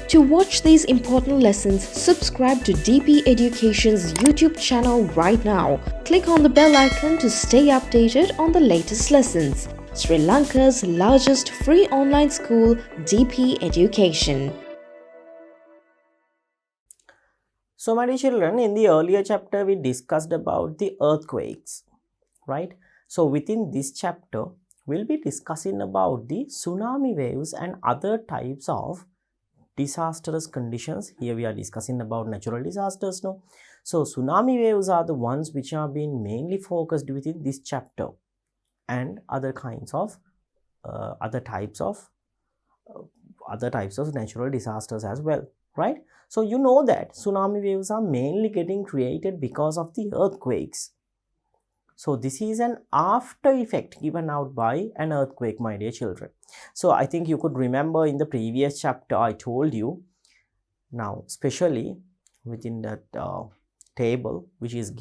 To watch these important lessons, subscribe to DP Education's YouTube channel right now. Click on the bell icon to stay updated on the latest lessons. Sri Lanka's largest free online school, DP Education. So my dear children, in the earlier chapter we discussed about the earthquakes, right? So within this chapter, we'll be discussing about the tsunami waves and other types of disastrous conditions. Here we are discussing about natural disasters now. So tsunami waves are the ones which are being mainly focused within this chapter, and other kinds of other types of natural disasters as well, right? So you know that tsunami waves are mainly getting created because of the earthquakes. So this is an after effect given out by an earthquake, my dear children. So I think you could remember in the previous chapter I told you, now especially within that table which was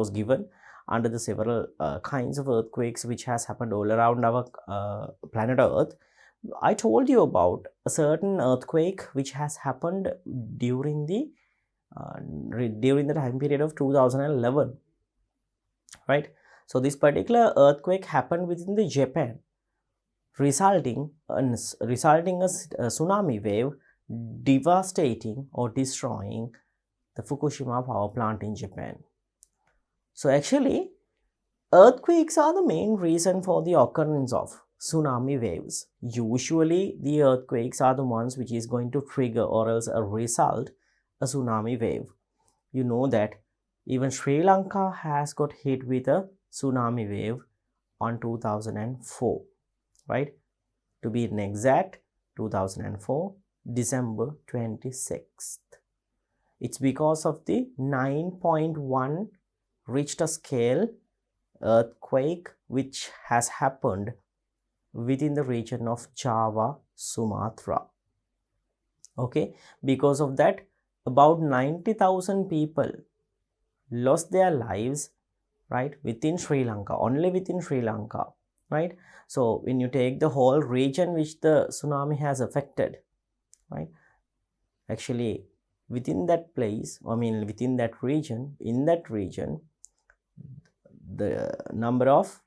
given under the several kinds of earthquakes which has happened all around our planet Earth, I told you about a certain earthquake which has happened during the time period of 2011. Right, so this particular earthquake happened within the Japan, resulting a tsunami wave devastating or destroying the Fukushima power plant in Japan. So actually, earthquakes are the main reason for the occurrence of tsunami waves. Usually, the earthquakes are the ones which is going to trigger or else result a tsunami wave. You know that even Sri Lanka has got hit with a tsunami wave on 2004, right? To be exact, 2004, December 26th. It's because of the 9.1 Richter scale earthquake which has happened within the region of Java, Sumatra. Okay, because of that, about 90,000 people lost their lives, right, within Sri Lanka, only within Sri Lanka, right? So when you take the whole region which the tsunami has affected, right, actually within that place, within that region, the number of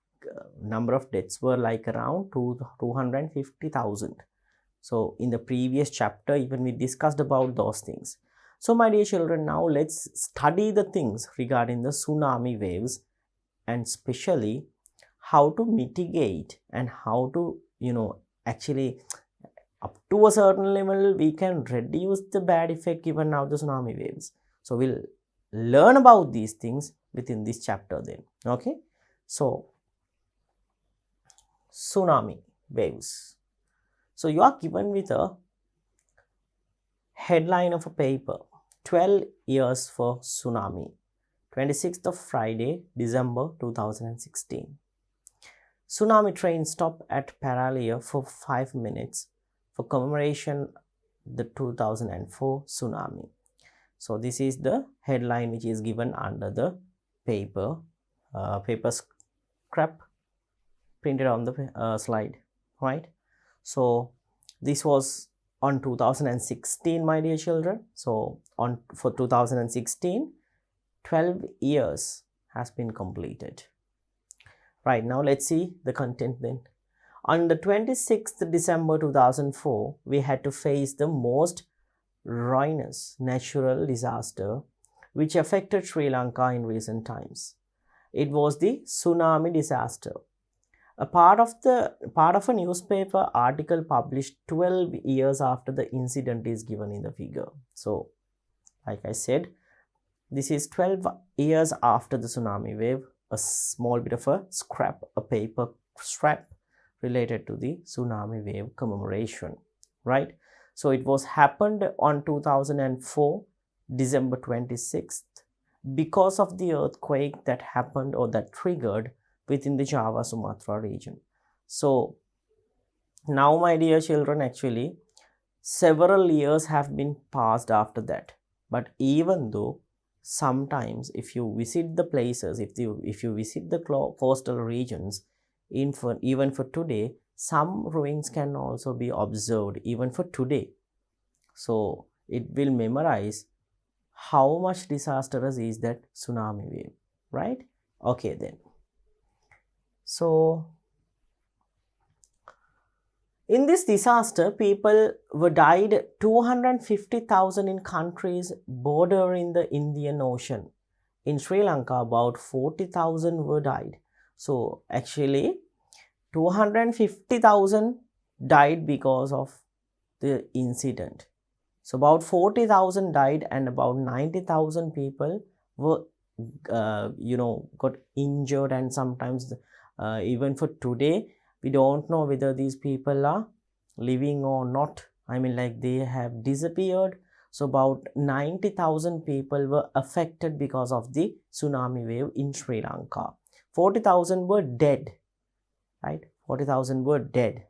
deaths were like around 250,000. So in the previous chapter even we discussed about those things. So my dear children, now let's study the things regarding the tsunami waves, and especially how to mitigate and how to, actually up to a certain level we can reduce the bad effect given out the tsunami waves. So we'll learn about these things within this chapter then. Okay, so tsunami waves. So you are given with a headline of a paper, 12 years for tsunami, 26th of Friday, December 2016. Tsunami train stop at Paralia for 5 minutes for commemoration the 2004 tsunami. So this is the headline which is given under the paper scrap printed on the slide, right? So this was on 2016, my dear children. So for 2016, 12 years has been completed. Right, now let's see the content then. On the 26th December 2004, we had to face the most ruinous natural disaster which affected Sri Lanka in recent times. It was the tsunami disaster. A part of a newspaper article published 12 years after the incident is given in the figure. So, like I said, this is 12 years after the tsunami wave, a small bit of a paper scrap related to the tsunami wave commemoration, right? So, it was happened on 2004, December 26th, because of the earthquake that happened or that triggered within the Java Sumatra region. So now my dear children, actually several years have been passed after that, but even though sometimes if you visit the places, if you visit the coastal regions, even for today, some ruins can also be observed even for today. So it will memorize how much disastrous is that tsunami wave, right? Okay then. So in this disaster, people were died 250,000 in countries bordering the Indian Ocean. In Sri Lanka, about 40,000 were died. So actually, 250,000 died because of the incident. So about 40,000 died and about 90,000 people were, got injured, and sometimes even for today, we don't know whether these people are living or not. I mean, like, they have disappeared. So about 90,000 people were affected because of the tsunami wave in Sri Lanka. 40,000 were dead, right? 40,000 were dead.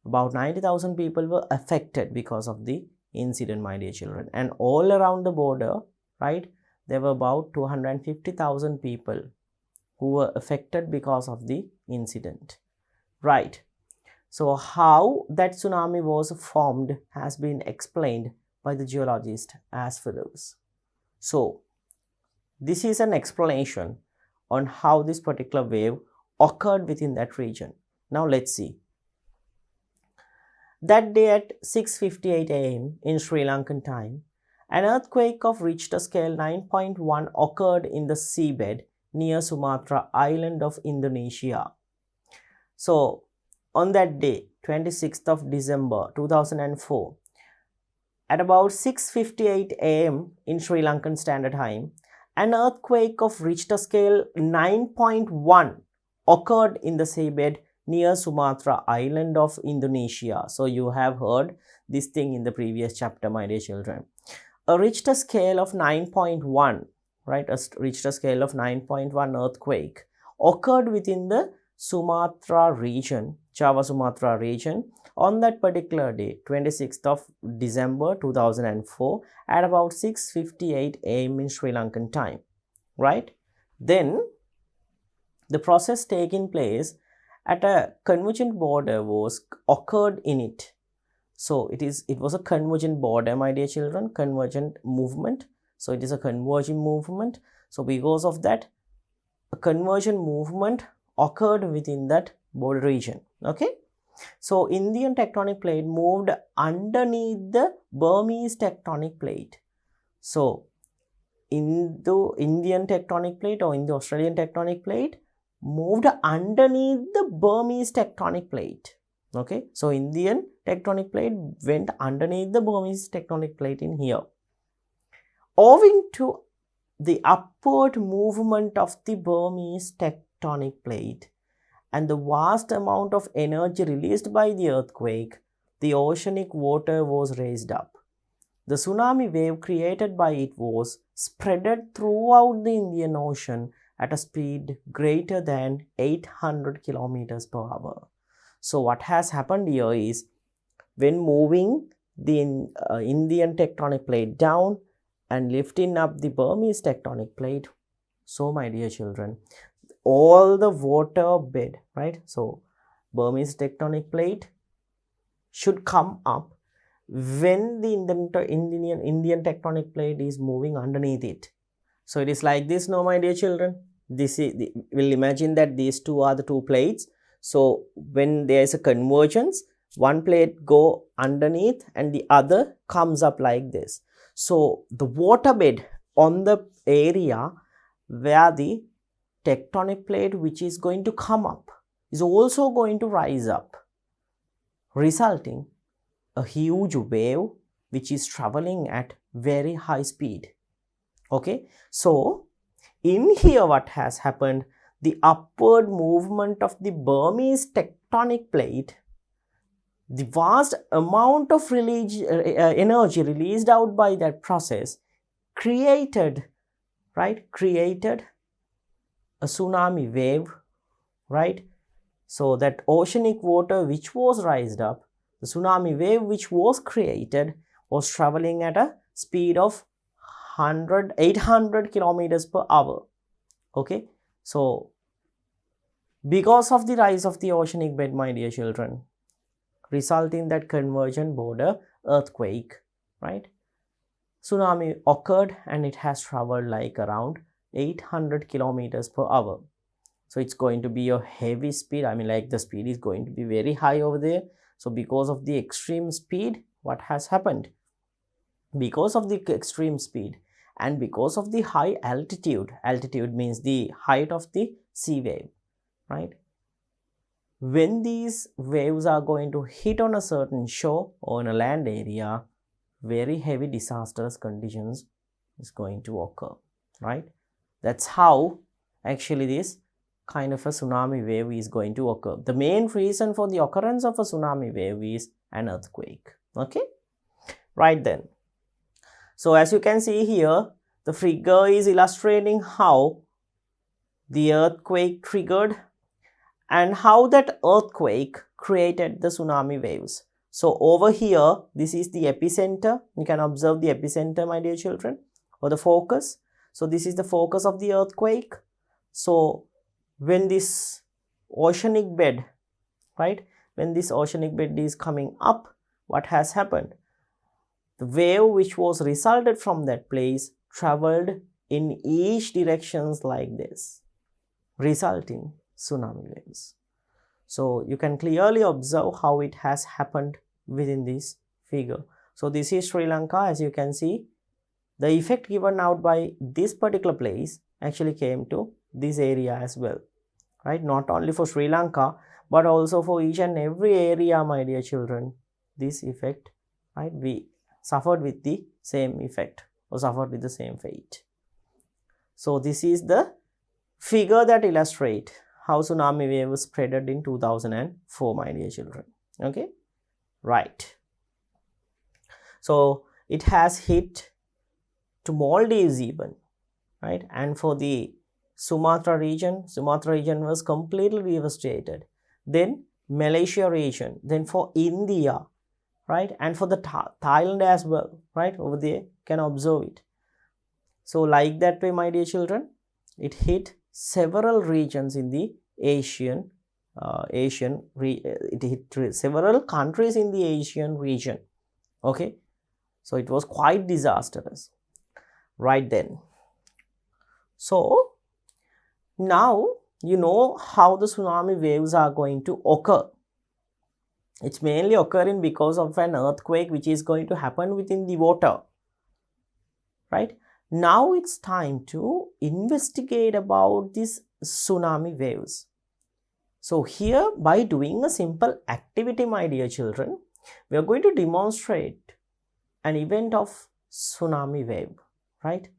About 90,000 people were affected because of the incident, my dear children. And all around the border, right, there were about 250,000 people who were affected because of the incident, right? So how that tsunami was formed has been explained by the geologist as follows. So this is an explanation on how this particular wave occurred within that region. Now let's see. That day at 6:58 am in Sri Lankan time, an earthquake of Richter scale 9.1 occurred in the seabed near Sumatra island of Indonesia. So on that day, 26th of December 2004, at about 6:58 am in Sri Lankan Standard Time, an earthquake of Richter scale 9.1 occurred in the seabed near Sumatra island of Indonesia. So you have heard this thing in the previous chapter, my dear children. A Richter scale of 9.1, right? A Richter scale of 9.1 earthquake occurred within the Sumatra region, Java Sumatra region, on that particular day, 26th of December 2004, at about 6:58 am in Sri Lankan time, right? Then the process taking place at a convergent border was occurred in it. So it was a convergent border, my dear children, convergent movement. So it is a convergent movement. So because of that, a convergent movement occurred within that border region. Okay. So Indian tectonic plate moved underneath the Burmese tectonic plate. So Indo-Indian tectonic plate or Indo-Australian tectonic plate moved underneath the Burmese tectonic plate. Okay, so Indian tectonic plate went underneath the Burmese tectonic plate in here. Owing to the upward movement of the Burmese tectonic plate and the vast amount of energy released by the earthquake, the oceanic water was raised up. The tsunami wave created by it was spread throughout the Indian Ocean at a speed greater than 800 kilometers per hour. So what has happened here is, when moving the Indian tectonic plate down and lifting up the Burmese tectonic plate, so my dear children, all the water bed, right? So Burmese tectonic plate should come up when the Indian tectonic plate is moving underneath it. So it is like this now, my dear children. This is, we'll imagine that these two are the two plates. So when there is a convergence, one plate go underneath and the other comes up like this. So the water bed on the area where the tectonic plate which is going to come up is also going to rise up, resulting a huge wave which is traveling at very high speed. Okay, so in here what has happened, the upward movement of the Burmese tectonic plate, the vast amount of energy released out by that process created a tsunami wave, right? So that oceanic water which was raised up, the tsunami wave which was created, was traveling at a speed of 800 kilometers per hour. Okay, so because of the rise of the oceanic bed, my dear children, resulting that convergent border earthquake, right? Tsunami occurred and it has traveled like around 800 kilometers per hour. So it's going to be a heavy speed. I mean, like the speed is going to be very high over there. So because of the extreme speed, what has happened? Because of the extreme speed and because of the high altitude, altitude means the height of the sea wave, right? When these waves are going to hit on a certain shore or in a land area, very heavy disastrous conditions is going to occur, right? That's how actually this kind of a tsunami wave is going to occur. The main reason for the occurrence of a tsunami wave is an earthquake. Okay, right then. So as you can see here, the figure is illustrating how the earthquake triggered and how that earthquake created the tsunami waves. So over here, this is the epicenter. You can observe the epicenter, my dear children, or the focus. So this is the focus of the earthquake. So when this oceanic bed, right, when this oceanic bed is coming up, what has happened? The wave which was resulted from that place traveled in each directions like this, resulting tsunami waves. So you can clearly observe how it has happened within this figure. So this is Sri Lanka. As you can see, the effect given out by this particular place actually came to this area as well, right? Not only for Sri Lanka, but also for each and every area, my dear children, this effect, right? We suffered with the same effect or suffered with the same fate. So this is the figure that illustrates how tsunami wave was spreaded in 2004, my dear children. Okay, right. So it has hit to Maldives even, right? And for the Sumatra region was completely devastated. Then Malaysia region, then for India, right? And for the Thailand as well, right? Over there, you can observe it. So like that way, my dear children, it hit several regions in the it hit several countries in the Asian region. Okay, so it was quite disastrous, right then. So now you know how the tsunami waves are going to occur. It's mainly occurring because of an earthquake which is going to happen within the water, right? Now it's time to investigate about these tsunami waves. So here, by doing a simple activity, my dear children, we are going to demonstrate an event of tsunami wave, right?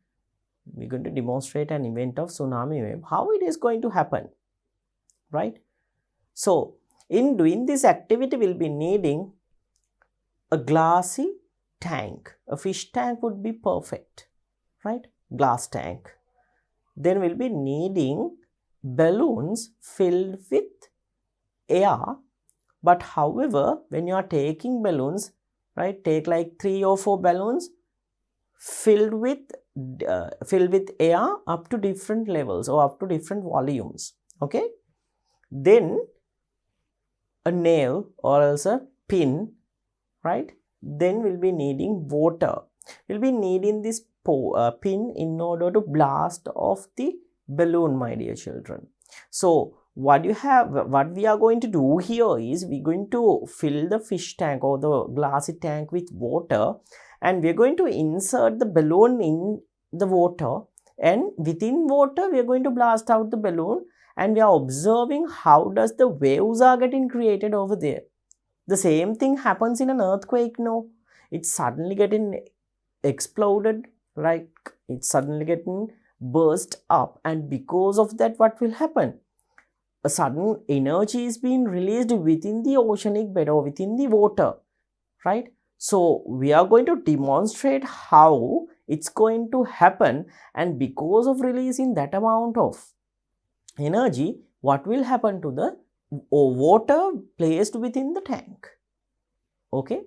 We're going to demonstrate an event of tsunami wave, how it is going to happen, right? So in doing this activity, we'll be needing a glassy tank. A fish tank would be perfect, right? Glass tank. Then we'll be needing balloons filled with air. But however, when you are taking balloons, right, take like 3 or 4 balloons filled with air up to different levels or up to different volumes. Okay, then a nail or else a pin, right? Then we'll be needing water. We'll be needing this pin in order to blast off the balloon, my dear children. So what we are going to do here is we're going to fill the fish tank or the glassy tank with water, and we're going to insert the balloon in the water, and within water we are going to blast out the balloon, and we are observing how does the waves are getting created over there. The same thing happens in an earthquake. No, it's suddenly getting exploded, like it's suddenly getting burst up, and because of that, what will happen? A sudden energy is being released within the oceanic bed or within the water, right? So we are going to demonstrate how it's going to happen, and because of releasing that amount of energy, what will happen to the water placed within the tank. Okay,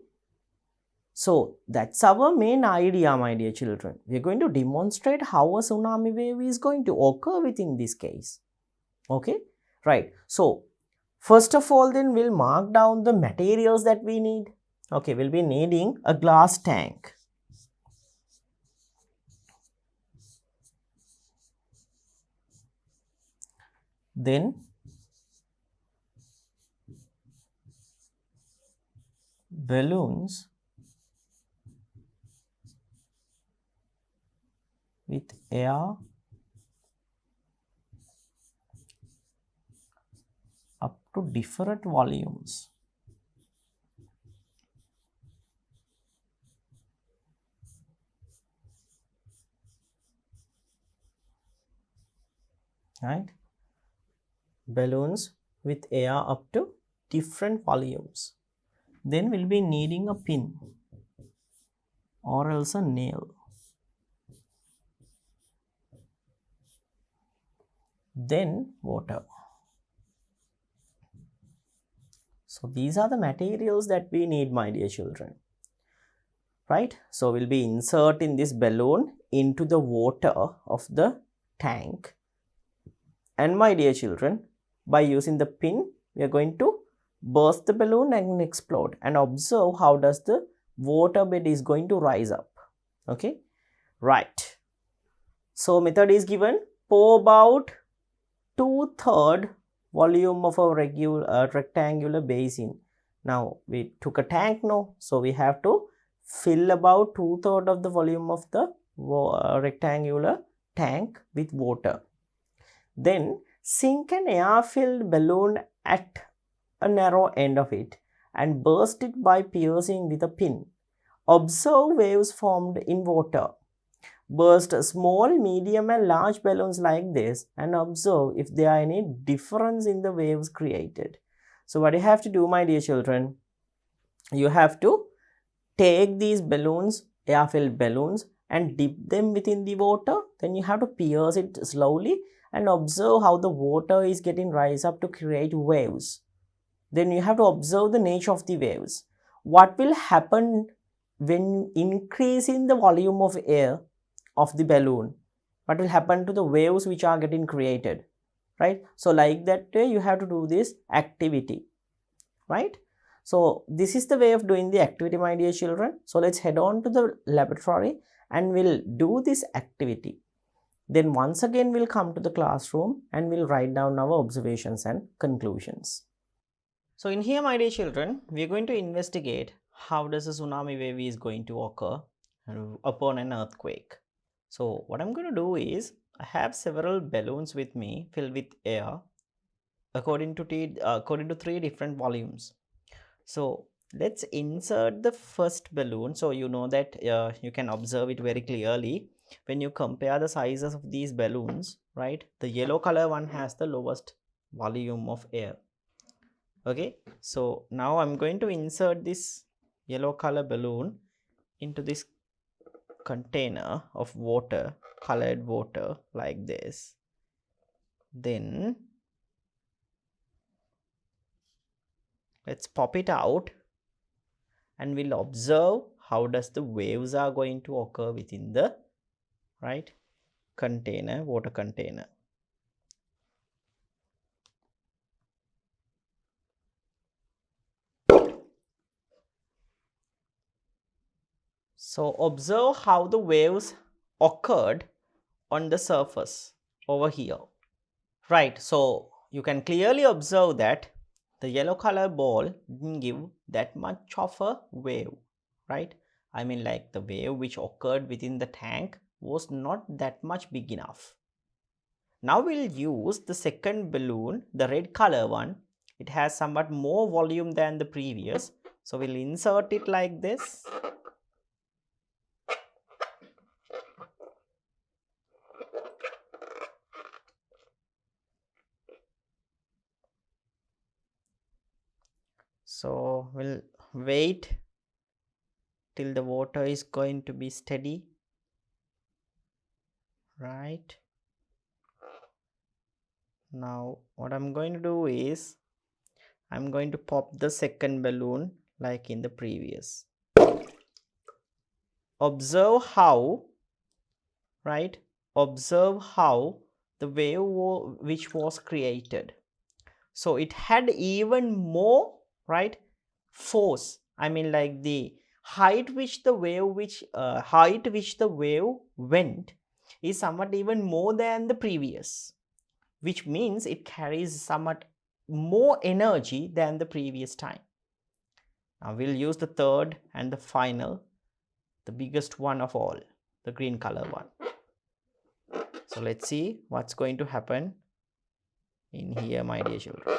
so that's our main idea, my dear children. We're going to demonstrate how a tsunami wave is going to occur within this case. Okay, right. So first of all, then we'll mark down the materials that we need. Okay, we'll be needing a glass tank. Then balloons with air up to different volumes. Right? Balloons with air up to different volumes. Then we'll be needing a pin or else a nail. Then water. So these are the materials that we need, my dear children. Right? So we'll be inserting this balloon into the water of the tank. And my dear children, by using the pin, we are going to burst the balloon and explode, and observe how does the water bed is going to rise up. Okay, right. So method is given: pour about 2/3 volume of a regular rectangular basin. Now we took a tank, no, so we have to fill about 2/3 of the volume of the rectangular tank with water. Then sink an air-filled balloon at a narrow end of it and burst it by piercing with a pin. Observe waves formed in water. Burst small, medium and large balloons like this and observe if there are any difference in the waves created. So what you have to do, my dear children, you have to take these balloons, air-filled balloons, and dip them within the water. Then you have to pierce it slowly and observe how the water is getting rise up to create waves. Then you have to observe the nature of the waves. What will happen when increasing the volume of air of the balloon? What will happen to the waves which are getting created? Right? So like that way you have to do this activity. Right? So this is the way of doing the activity, my dear children. So let's head on to the laboratory and we'll do this activity. Then once again we'll come to the classroom and we'll write down our observations and conclusions. So in here, my dear children, we are going to investigate how does a tsunami wave is going to occur upon an earthquake. So what I'm going to do is, I have several balloons with me filled with air according to 3 different volumes. So let's insert the first balloon. So you know that you can observe it very clearly when you compare the sizes of these balloons, right? The yellow color one has the lowest volume of air. Okay, so now I'm going to insert this yellow color balloon into this container of water, colored water like this. Then let's pop it out and we'll observe how does the waves are going to occur within the container, water container. So observe how the waves occurred on the surface over here. Right, so you can clearly observe that the yellow color ball didn't give that much of a wave, right? I mean, like the wave which occurred within the tank was not that much big enough. Now we'll use the second balloon, the red color one. It has somewhat more volume than the previous. So we'll insert it like this. So we'll wait till the water is going to be steady, right? Now what I'm going to do is, I'm going to pop the second balloon like in the previous. Observe how, right? Observe how the wave which was created. So it had even more, right, force. I mean, like the height which the wave went is somewhat even more than the previous. which means it carries somewhat more energy than the previous time. Now we'll use the third and the final, the biggest one of all, the green color one. So let's see what's going to happen in here, my dear children.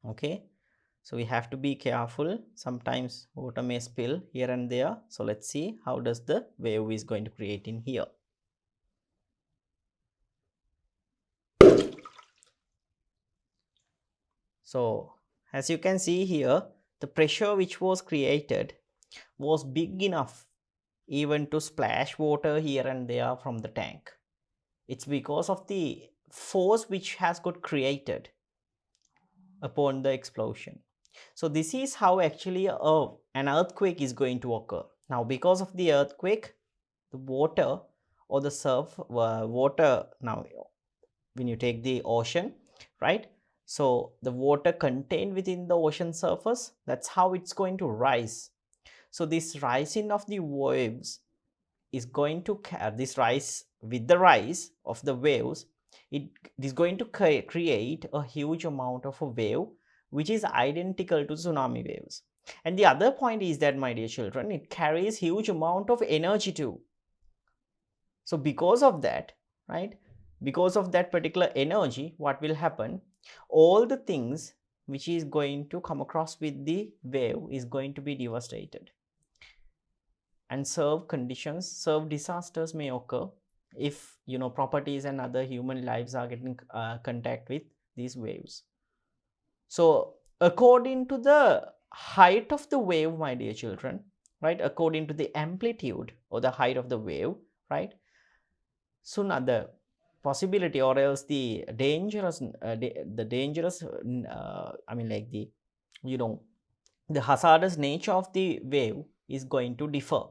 Okay, so we have to be careful. Sometimes water may spill here and there. So let's see how does the wave is going to create in here. So as you can see here, the pressure which was created was big enough even to splash water here and there from the tank. It's because of the force which has got created upon the explosion. So this is how actually an earthquake is going to occur. Now because of the earthquake, the water or the water, now when you take the ocean, right, so the water contained within the ocean surface, that's how it's going to rise. So this rising of the waves is going to this rise, with the rise of the waves, it is going to create a huge amount of a wave which is identical to tsunami waves. And the other point is that, my dear children, it carries huge amount of energy too. So because of that, right, because of that particular energy, what will happen, all the things which is going to come across with the wave is going to be devastated, and severe disasters may occur if properties and other human lives are getting contact with these waves. So according to the height of the wave, my dear children, right, according to the amplitude or the height of the wave, right, so now the possibility or else the dangerous I mean like the the hazardous nature of the wave is going to differ.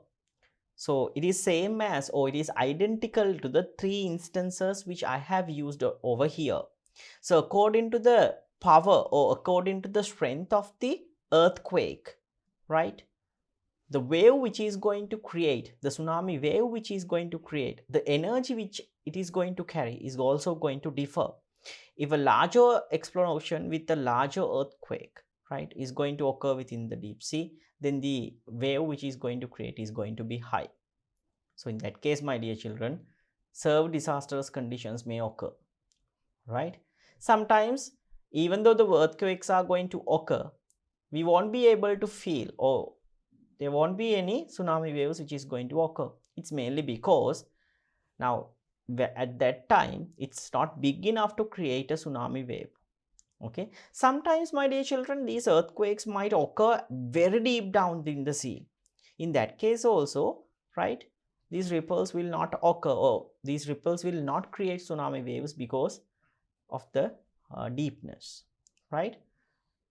So it is same as, or it is identical to the three instances which I have used over here. So according to the power or according to the strength of the earthquake, right, the wave which is going to create, the tsunami wave which is going to create, the energy which it is going to carry is also going to differ. If a larger explosion with a larger earthquake, right, is going to occur within the deep sea, then the wave which is going to create is going to be high. So in that case, my dear children, severe disastrous conditions may occur, right? Sometimes, even though the earthquakes are going to occur, we won't be able to feel, or there won't be any tsunami waves which is going to occur. It's mainly because now at that time it's not big enough to create a tsunami wave. Okay, sometimes, my dear children, these earthquakes might occur very deep down in the sea. In that case also, right, these ripples will not occur, or these ripples will not create tsunami waves because of the deepness, right?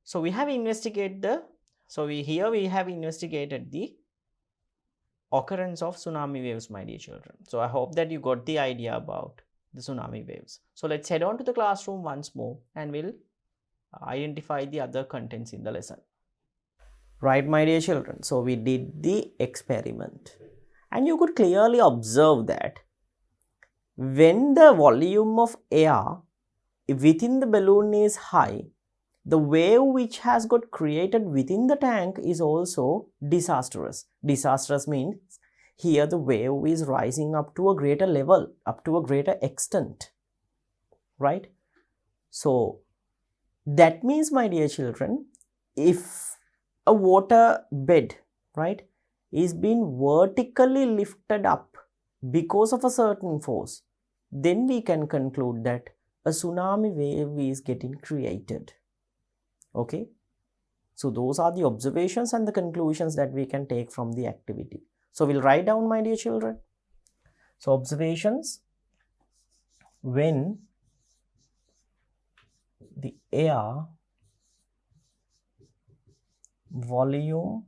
So we have investigated we have investigated the occurrence of tsunami waves, my dear children. So I hope that you got the idea about the tsunami waves. So let's head on to the classroom once more and we'll identify the other contents in the lesson. Right, my dear children, so we did the experiment and you could clearly observe that when the volume of air within the balloon is high, the wave which has got created within the tank is also disastrous. Disastrous means here the wave is rising up to a greater level, up to a greater extent, right? So that means, my dear children, if a water bed, right, is being vertically lifted up because of a certain force, then we can conclude that a tsunami wave is getting created. Okay, so those are the observations and the conclusions that we can take from the activity. So we'll write down, my dear children. So observations: when the air volume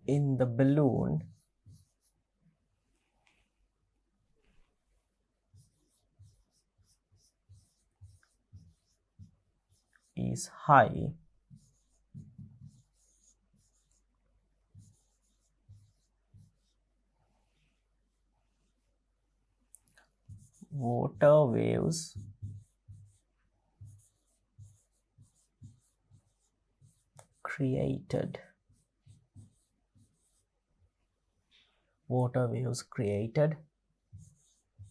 in the balloon is high, water waves created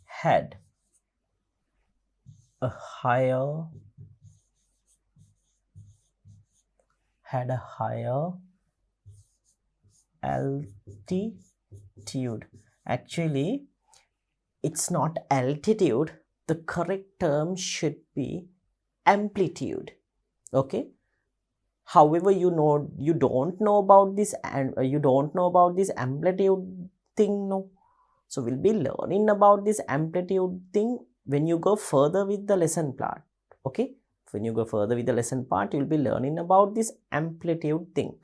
had a higher altitude. Actually, it's not altitude. The correct term should be amplitude. Okay. However, you don't know about this, and you don't know about this amplitude thing, no. So we'll be learning about this amplitude thing when you go further with the lesson part. Okay. When you go further with the lesson part, you'll be learning about this amplitude thing.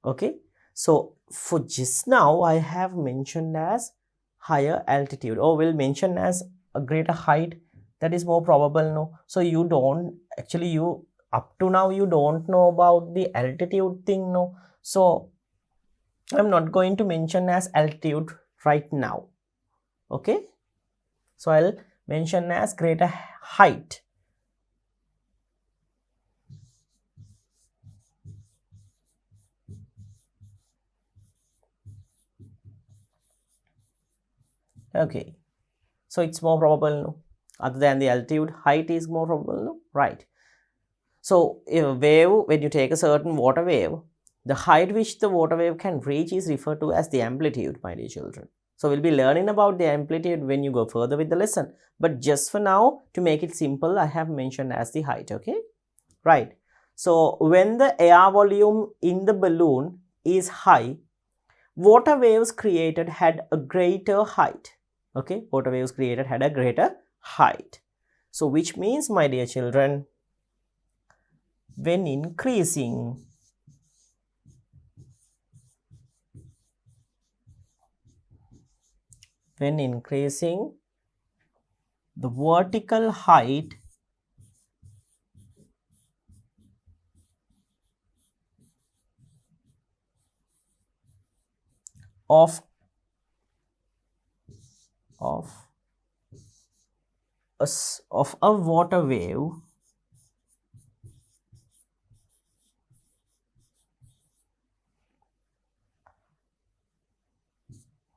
Okay. So for just now, I have mentioned as higher altitude, or will mention as a greater height. That is more probable, no. So you don't actually, you up to now you don't know about the altitude thing, no. So I'm not going to mention as altitude right now. Okay. So I'll mention as greater height. Okay. So it's more probable, no. Other than the altitude, height is more probable, no. Right. So a wave, when you take a certain water wave, the height which the water wave can reach is referred to as the amplitude, my dear children. So we'll be learning about the amplitude when you go further with the lesson. But just for now, to make it simple, I have mentioned as the height. Okay. Right. So when the air volume in the balloon is high, water waves created had a greater height. Okay. Water waves created had a greater height. So which means, my dear children, when increasing the vertical height of a water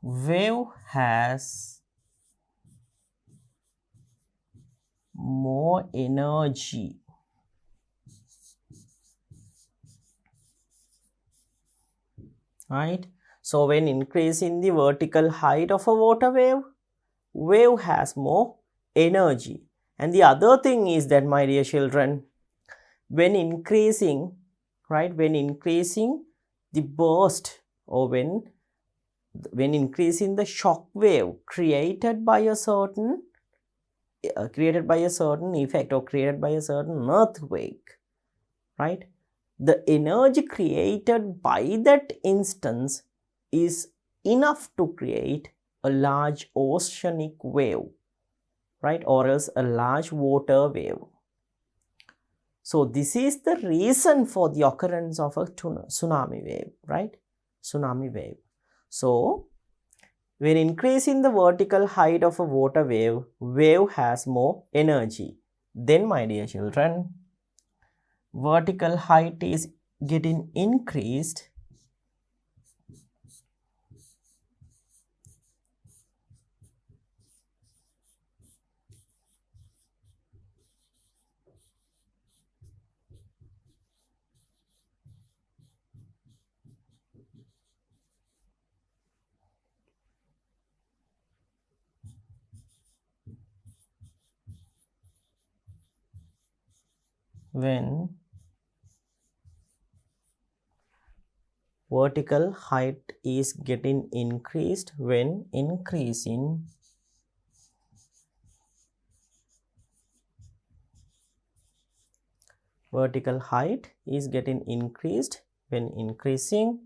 wave has more energy. Right. So when increasing the vertical height of a water wave has more energy. And the other thing is that, my dear children, when increasing the burst, or when increasing the shock wave created by a certain effect, or created by a certain earthquake, right, the energy created by that instance is enough to create a large oceanic wave, right, or else a large water wave. So this is the reason for the occurrence of a tsunami wave, right? Tsunami wave. So when increasing the vertical height of a water wave has more energy. Then, my dear children, vertical height is getting increased when vertical height is getting increased when increasing vertical height is getting increased when increasing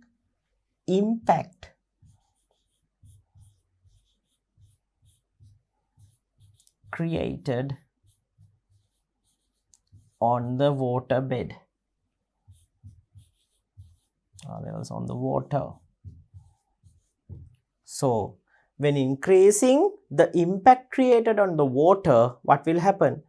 impact created on the water bed, levels on the water. So when increasing the impact created on the water, what will happen?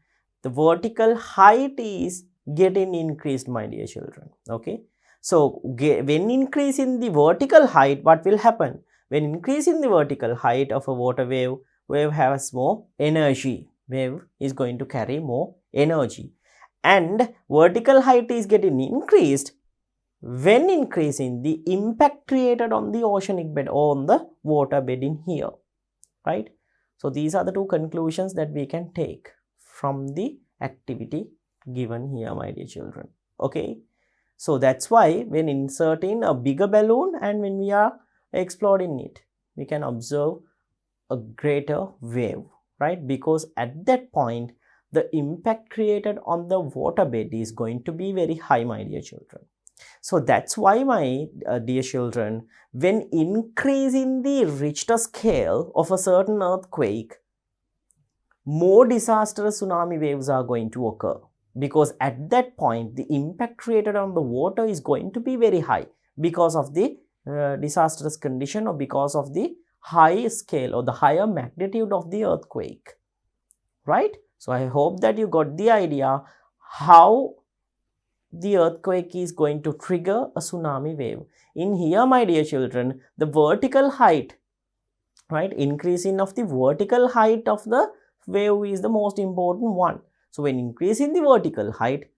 The vertical height is getting increased, my dear children. Okay. So, when increasing the vertical height, what will happen? When increasing the vertical height of a water wave, wave has more energy. Wave is going to carry more energy. And vertical height is getting increased when increasing the impact created on the oceanic bed or on the water bed in here, right? So these are the two conclusions that we can take from the activity given here, my dear children. Okay, so that's why when inserting a bigger balloon and when we are exploring it, we can observe a greater wave, right? Because at that point the impact created on the water bed is going to be very high, my dear children. So that's why, my dear children, when increasing the Richter scale of a certain earthquake, more disastrous tsunami waves are going to occur, because at that point the impact created on the water is going to be very high because of the disastrous condition or because of the high scale or the higher magnitude of the earthquake, right? So I hope that you got the idea how the earthquake is going to trigger a tsunami wave. In here, my dear children, the vertical height, right, increasing of the vertical height of the wave is the most important one. So when increasing the vertical height,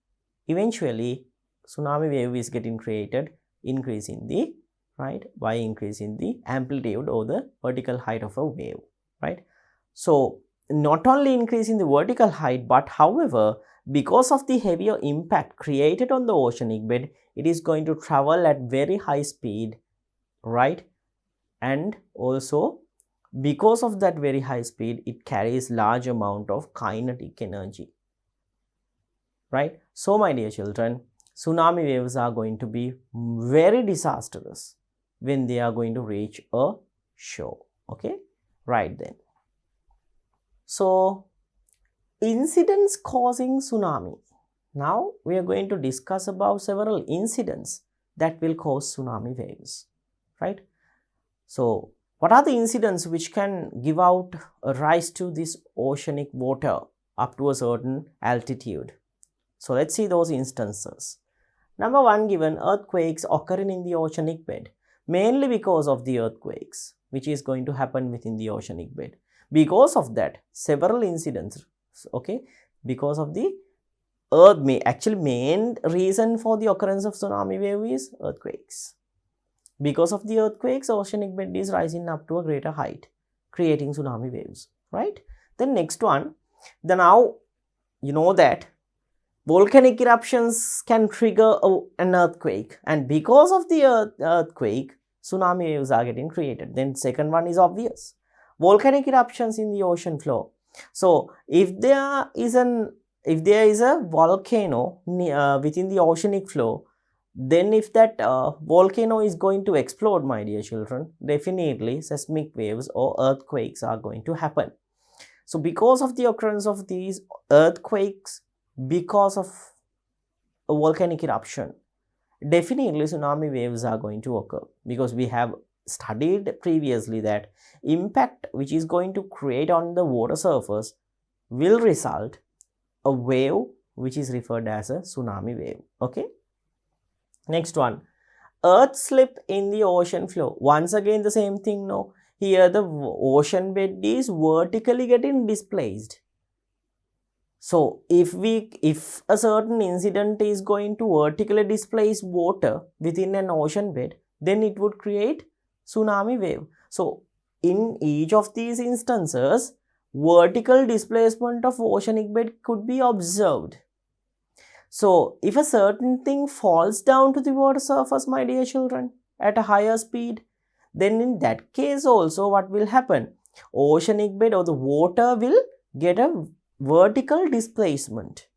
eventually tsunami wave is getting created, increasing the, right, by increasing the amplitude or the vertical height of a wave, right? So not only increasing the vertical height, but however, because of the heavier impact created on the oceanic bed, it is going to travel at very high speed, right? And also because of that very high speed, it carries large amount of kinetic energy, right? So my dear children, tsunami waves are going to be very disastrous when they are going to reach a shore. Okay, right then. So incidents causing tsunami. Now we are going to discuss about several incidents that will cause tsunami waves, right? So what are the incidents which can give out a rise to this oceanic water up to a certain altitude? So let's see those instances. Number one given, earthquakes occurring in the oceanic bed, mainly because of the earthquakes which is going to happen within the oceanic bed. Because of that, several incidents, okay, because of the earth, main reason for the occurrence of tsunami wave is earthquakes. Because of the earthquakes, oceanic bed is rising up to a greater height, creating tsunami waves, right? Then next one, now you know that volcanic eruptions can trigger an earthquake, and because of the earthquake, tsunami waves are getting created. Then second one is obvious, volcanic eruptions in the ocean floor. So if there is a volcano within the oceanic floor, then if that volcano is going to explode, my dear children, definitely seismic waves or earthquakes are going to happen. So because of the occurrence of these earthquakes, because of a volcanic eruption, definitely tsunami waves are going to occur, because we have studied previously that impact which is going to create on the water surface will result a wave which is referred as a tsunami wave. Okay, next one, earth slip in the ocean floor. Once again the same thing. No, here the ocean bed is vertically getting displaced. So if a certain incident is going to vertically displace water within an ocean bed, then it would create tsunami wave. So in each of these instances, vertical displacement of oceanic bed could be observed. So if a certain thing falls down to the water surface, my dear children, at a higher speed, then in that case also what will happen? Oceanic bed or the water will get a vertical displacement.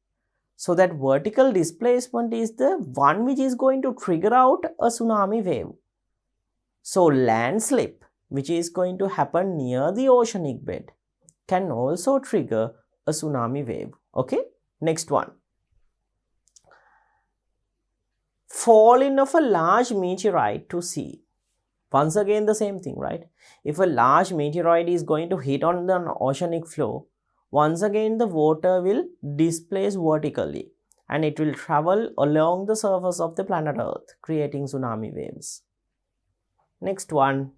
So that vertical displacement is the one which is going to trigger out a tsunami wave. So landslip, which is going to happen near the oceanic bed, can also trigger a tsunami wave. Okay, next one, falling of a large meteorite to sea. Once again, the same thing, right? If a large meteoroid is going to hit on the oceanic floor, once again the water will displace vertically and it will travel along the surface of the planet Earth, creating tsunami waves. Next one.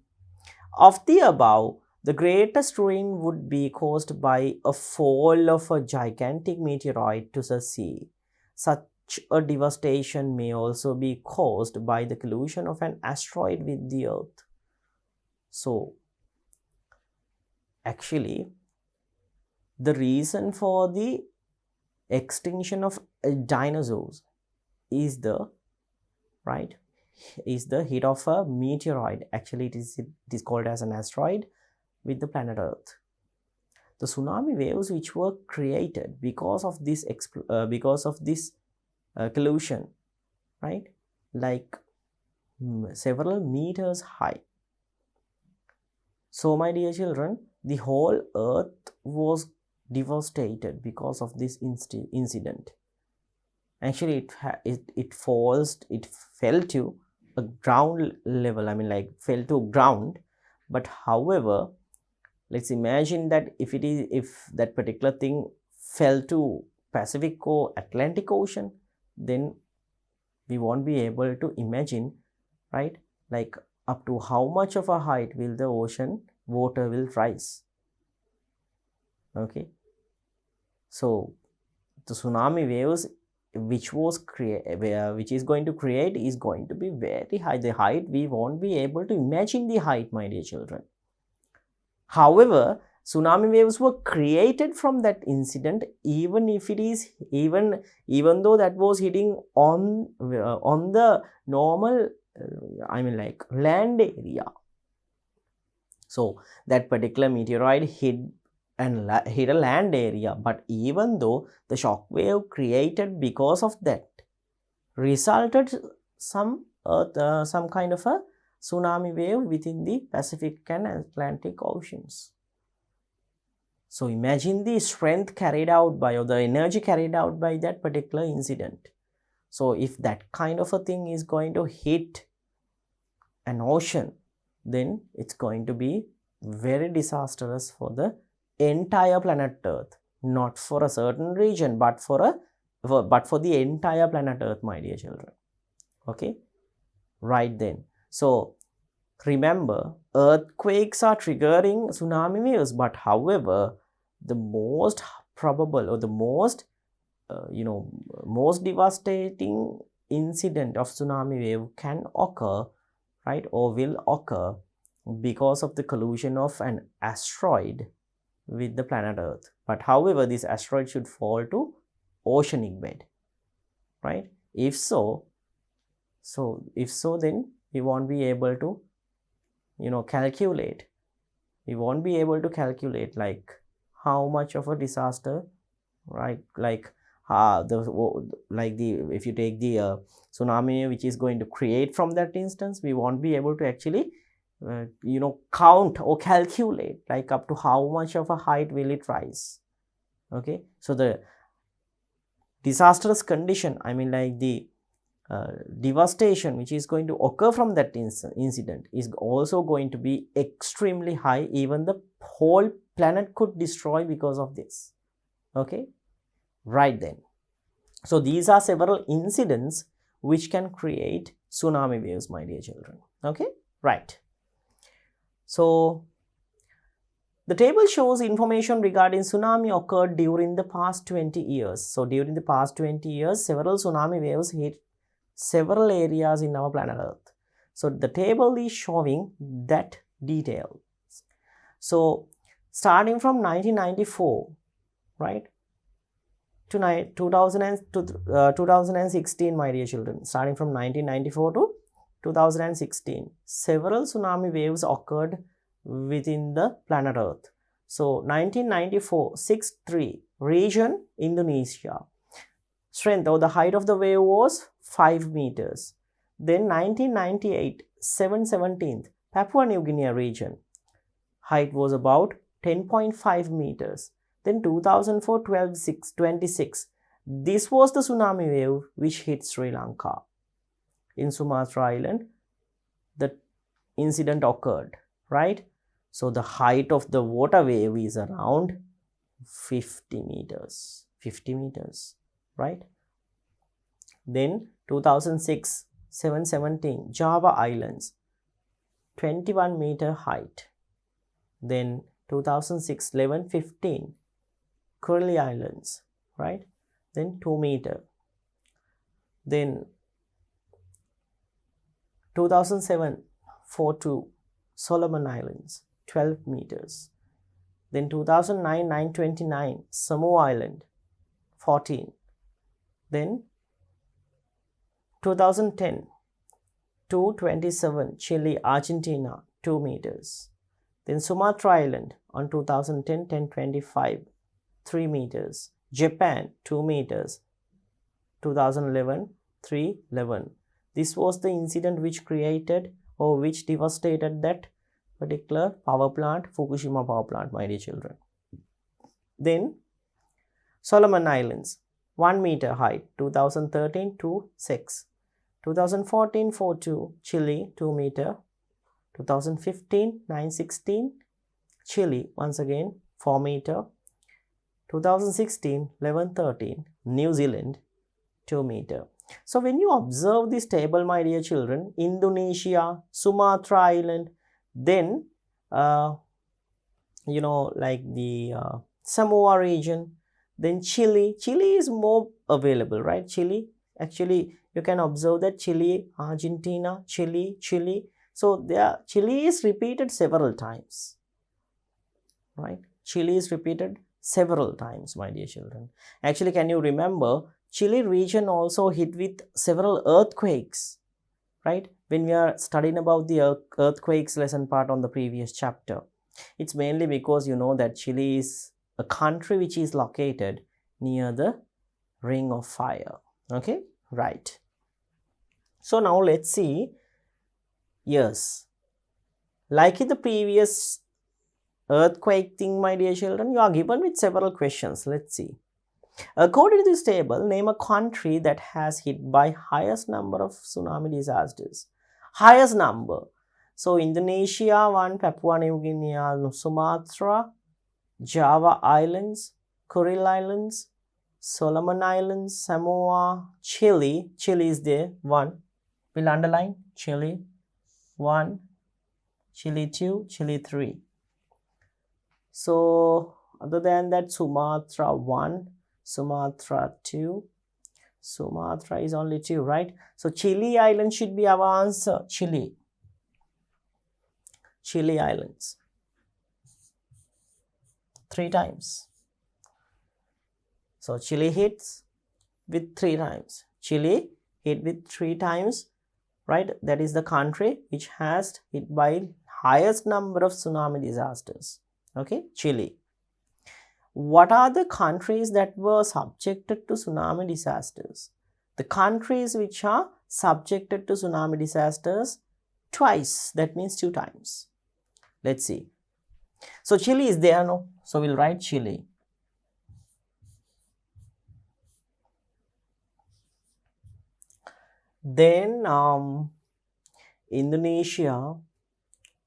Of the above, the greatest ruin would be caused by a fall of a gigantic meteoroid to the sea. Such a devastation may also be caused by the collision of an asteroid with the Earth. So, actually, the reason for the extinction of dinosaurs is the hit of a meteoroid. Actually, it is called as an asteroid with the planet Earth. The tsunami waves which were created because of this collision, right, like several meters high. So, my dear children, the whole Earth was devastated because of this incident. Actually, it fell to a ground level. I mean, like fell to ground. But however, let's imagine that if that particular thing fell to Pacific or Atlantic Ocean, then we won't be able to imagine, right? Like up to how much of a height will the ocean water will rise. Okay. So the tsunami waves which is going to create is going to be very high. The height, we won't be able to imagine the height, my dear children. However, tsunami waves were created from that incident, even though that was hitting on the normal like land area. So that particular meteoroid hit a land area, but even though the shock wave created because of that resulted some kind of a tsunami wave within the Pacific and Atlantic Oceans. So imagine the strength carried out by, or the energy carried out by that particular incident. So if that kind of a thing is going to hit an ocean, then it's going to be very disastrous for the entire planet Earth, not for a certain region, but for the entire planet Earth, my dear children. Okay, right then. So remember, earthquakes are triggering tsunami waves, but however, the most probable or the most devastating incident of tsunami wave can occur, right, or will occur because of the collision of an asteroid with the planet Earth. But however, this asteroid should fall to oceanic bed, right? If so, then we won't be able to calculate. We won't be able to calculate like how much of a disaster, right? Like if you take the tsunami which is going to create from that instance, we won't be able to actually count or calculate like up to how much of a height will it rise. Okay, so the disastrous condition, I mean like the devastation which is going to occur from that incident is also going to be extremely high. Even the whole planet could destroy because of this. Okay, right then. So these are several incidents which can create tsunami waves, my dear children. Okay, right. So the table shows information regarding tsunami occurred during the past 20 years. So during the past 20 years, several tsunami waves hit several areas in our planet Earth. So the table is showing that detail. So starting from 1994, right, to 2016, my dear children, starting from 1994 to 2016, several tsunami waves occurred within the planet Earth. So 1994, 6.3, region Indonesia. Strength or the height of the wave was 5 meters. Then 1998, 7/17, Papua New Guinea region. Height was about 10.5 meters. Then 2004, 12/6/26. This was the tsunami wave which hit Sri Lanka. In Sumatra Island, the incident occurred, right? So the height of the water wave is around 50 meters, right? Then 2006, 717, Java Islands, 21-meter height. Then 2006, 1115, Kurili Islands, right? Then 2 meter. Then 2007, 42, Solomon Islands, 12 meters. Then 2009, 929, Samoa Island, 14. Then 2010, 227, Chile, Argentina, 2 meters. Then Sumatra Island on 2010, 1025, 3 meters. Japan, 2 meters. 2011, 311. This was the incident which created or which devastated that particular power plant, Fukushima power plant, my dear children. Then Solomon Islands, 1 meter height, 2013, 2.6. 2014, 4.2, Chile, 2 meter. 2015, 9.16, Chile, once again, 4 meter. 2016, 11.13, New Zealand, 2 meter. So when you observe this table, my dear children, Indonesia, Sumatra Island, then like the Samoa region, then Chile is more available, right? Chile, actually you can observe that Chile, Argentina, Chile. So Chile is repeated several times, right? Chile is repeated several times, my dear children. Actually, can you remember, Chile region also hit with several earthquakes, right? When we are studying about the earthquakes lesson part on the previous chapter, it's mainly because you know that Chile is a country which is located near the ring of fire. Okay, right. So now let's see. Yes, like in the previous earthquake thing, my dear children, you are given with several questions. Let's see. According to this table, name a country that has hit by highest number of tsunami disasters. Highest number. So Indonesia 1, Papua New Guinea, Sumatra, Java Islands, Kuril Islands, Solomon Islands, Samoa, Chile. Chile is there, 1. We'll underline Chile 1, Chile 2, Chile 3. So other than that, Sumatra 1, Sumatra 2, Sumatra is only 2, right? So Chile Island should be our answer. Chile Islands 3 times. So Chile hits with 3 times. Chile hit with 3 times, right? That is the country which has hit by highest number of tsunami disasters. Okay, Chile. What are the countries that were subjected to tsunami disasters? The countries which are subjected to tsunami disasters twice, that means 2 times. Let's see. So Chile is there, no? So we'll write Chile. Then Indonesia,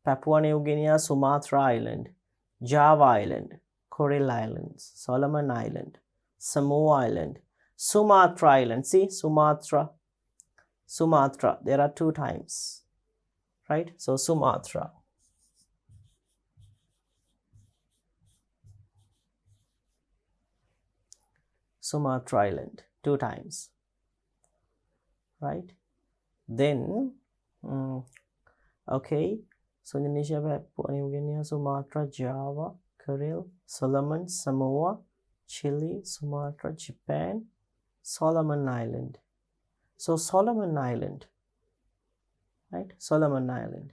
Papua New Guinea, Sumatra Island, Java Island, Kuril Islands, Solomon Island, Samoa Island, Sumatra Island. See, Sumatra, there are 2 times, right? So Sumatra. Sumatra Island, 2 times, right? Then, okay, so Indonesia, Papua New Guinea, Sumatra, Java, Kuril, Solomon, Samoa, Chile, Sumatra, Japan, Solomon Island. So Solomon Island, right? Solomon Island.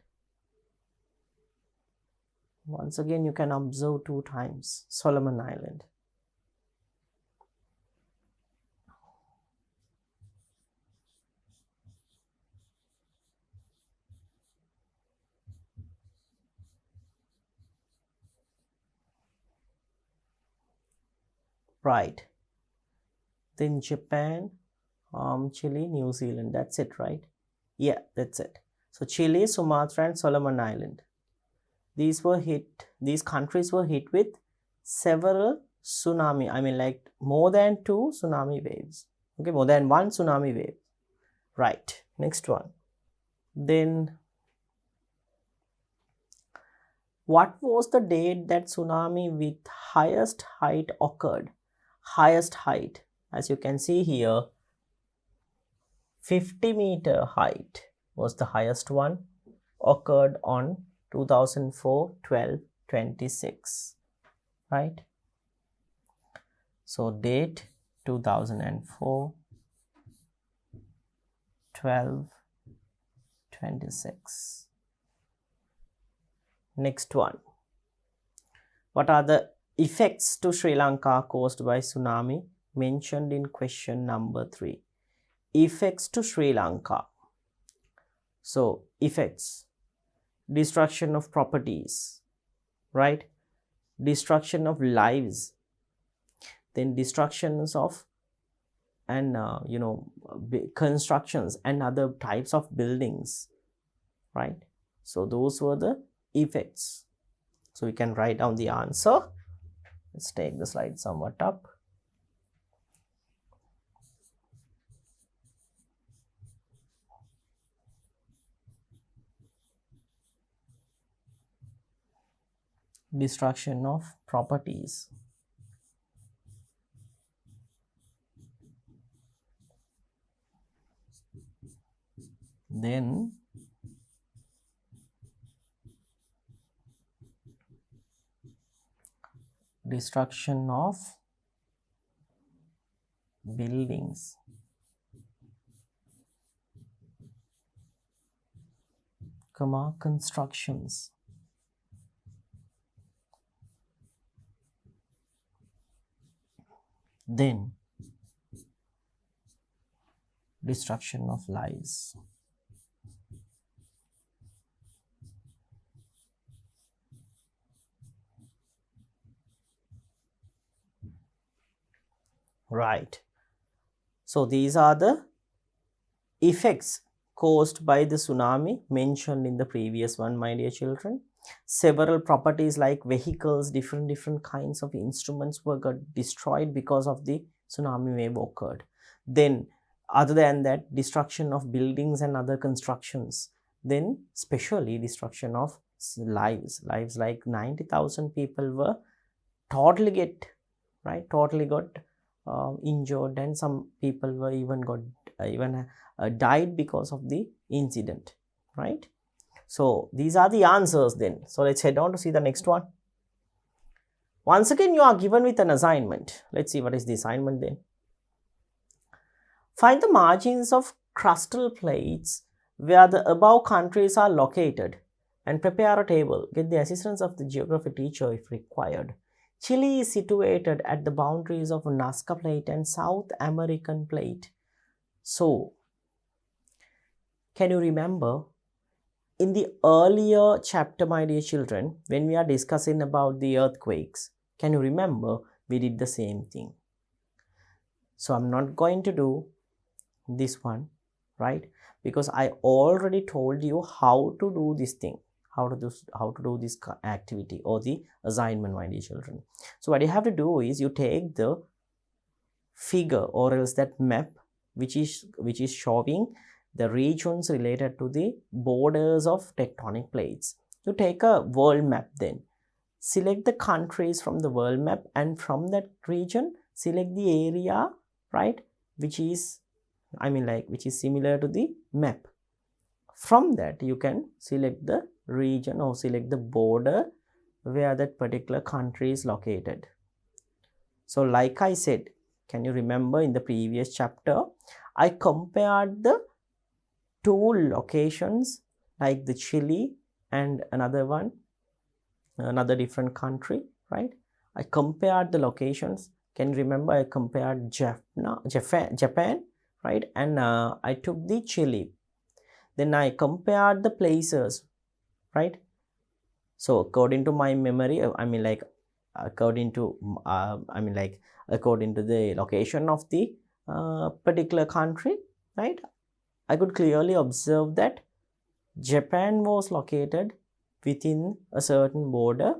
Once again, you can observe 2 times, Solomon Island. Right. Then Japan, Chile, New Zealand. That's it, right? Yeah, that's it. So Chile, Sumatra and Solomon Island. These countries were hit with several tsunami. I mean like more than 2 tsunami waves. Okay, more than 1 tsunami wave. Right, next one. Then what was the date that tsunami with highest height occurred? Highest height, as you can see here, 50-meter height was the highest one, occurred on 2004 12 26, right? So date 2004 12 26. Next one. What are the effects to Sri Lanka caused by tsunami mentioned in question number 3? Effects to Sri Lanka. So effects: destruction of properties, right? Destruction of lives, then destructions of and constructions and other types of buildings, right? So those were the effects. So we can write down the answer. Let's take the slide somewhat up. Destruction of properties, then destruction of buildings, constructions, then destruction of lives. Right. So these are the effects caused by the tsunami mentioned in the previous one, my dear children. Several properties like vehicles, different kinds of instruments got destroyed because of the tsunami wave occurred. Then other than that, destruction of buildings and other constructions. Then especially destruction of lives like 90,000 people were totally got injured, and some people were even died because of the incident, right? So these are the answers then. So let's head on to see the next one. Once again, you are given with an assignment. Let's see what is the assignment then. Find the margins of crustal plates where the above countries are located and prepare a table. Get the assistance of the geography teacher if required. Chile is situated at the boundaries of Nazca Plate and South American Plate. So, can you remember in the earlier chapter, my dear children, when we are discussing about the earthquakes, can you remember we did the same thing? So, I'm not going to do this one, right? Because I already told you how to do this thing. How to do this activity or the assignment, my dear children. So what you have to do is you take the figure or else that map which is showing the regions related to the borders of tectonic plates. You take a world map, then select the countries from the world map, and from that region select the area, right, which is similar to the map. From that you can select the region or select the border where that particular country is located. So like I said, can you remember in the previous chapter, I compared the two locations like the Chile and another different country, right? I compared the locations. Can you remember I compared Japan, right? And I took the Chile. Then I compared the places, right? So according to my memory, according to the location of the particular country, right? I could clearly observe that Japan was located within a certain border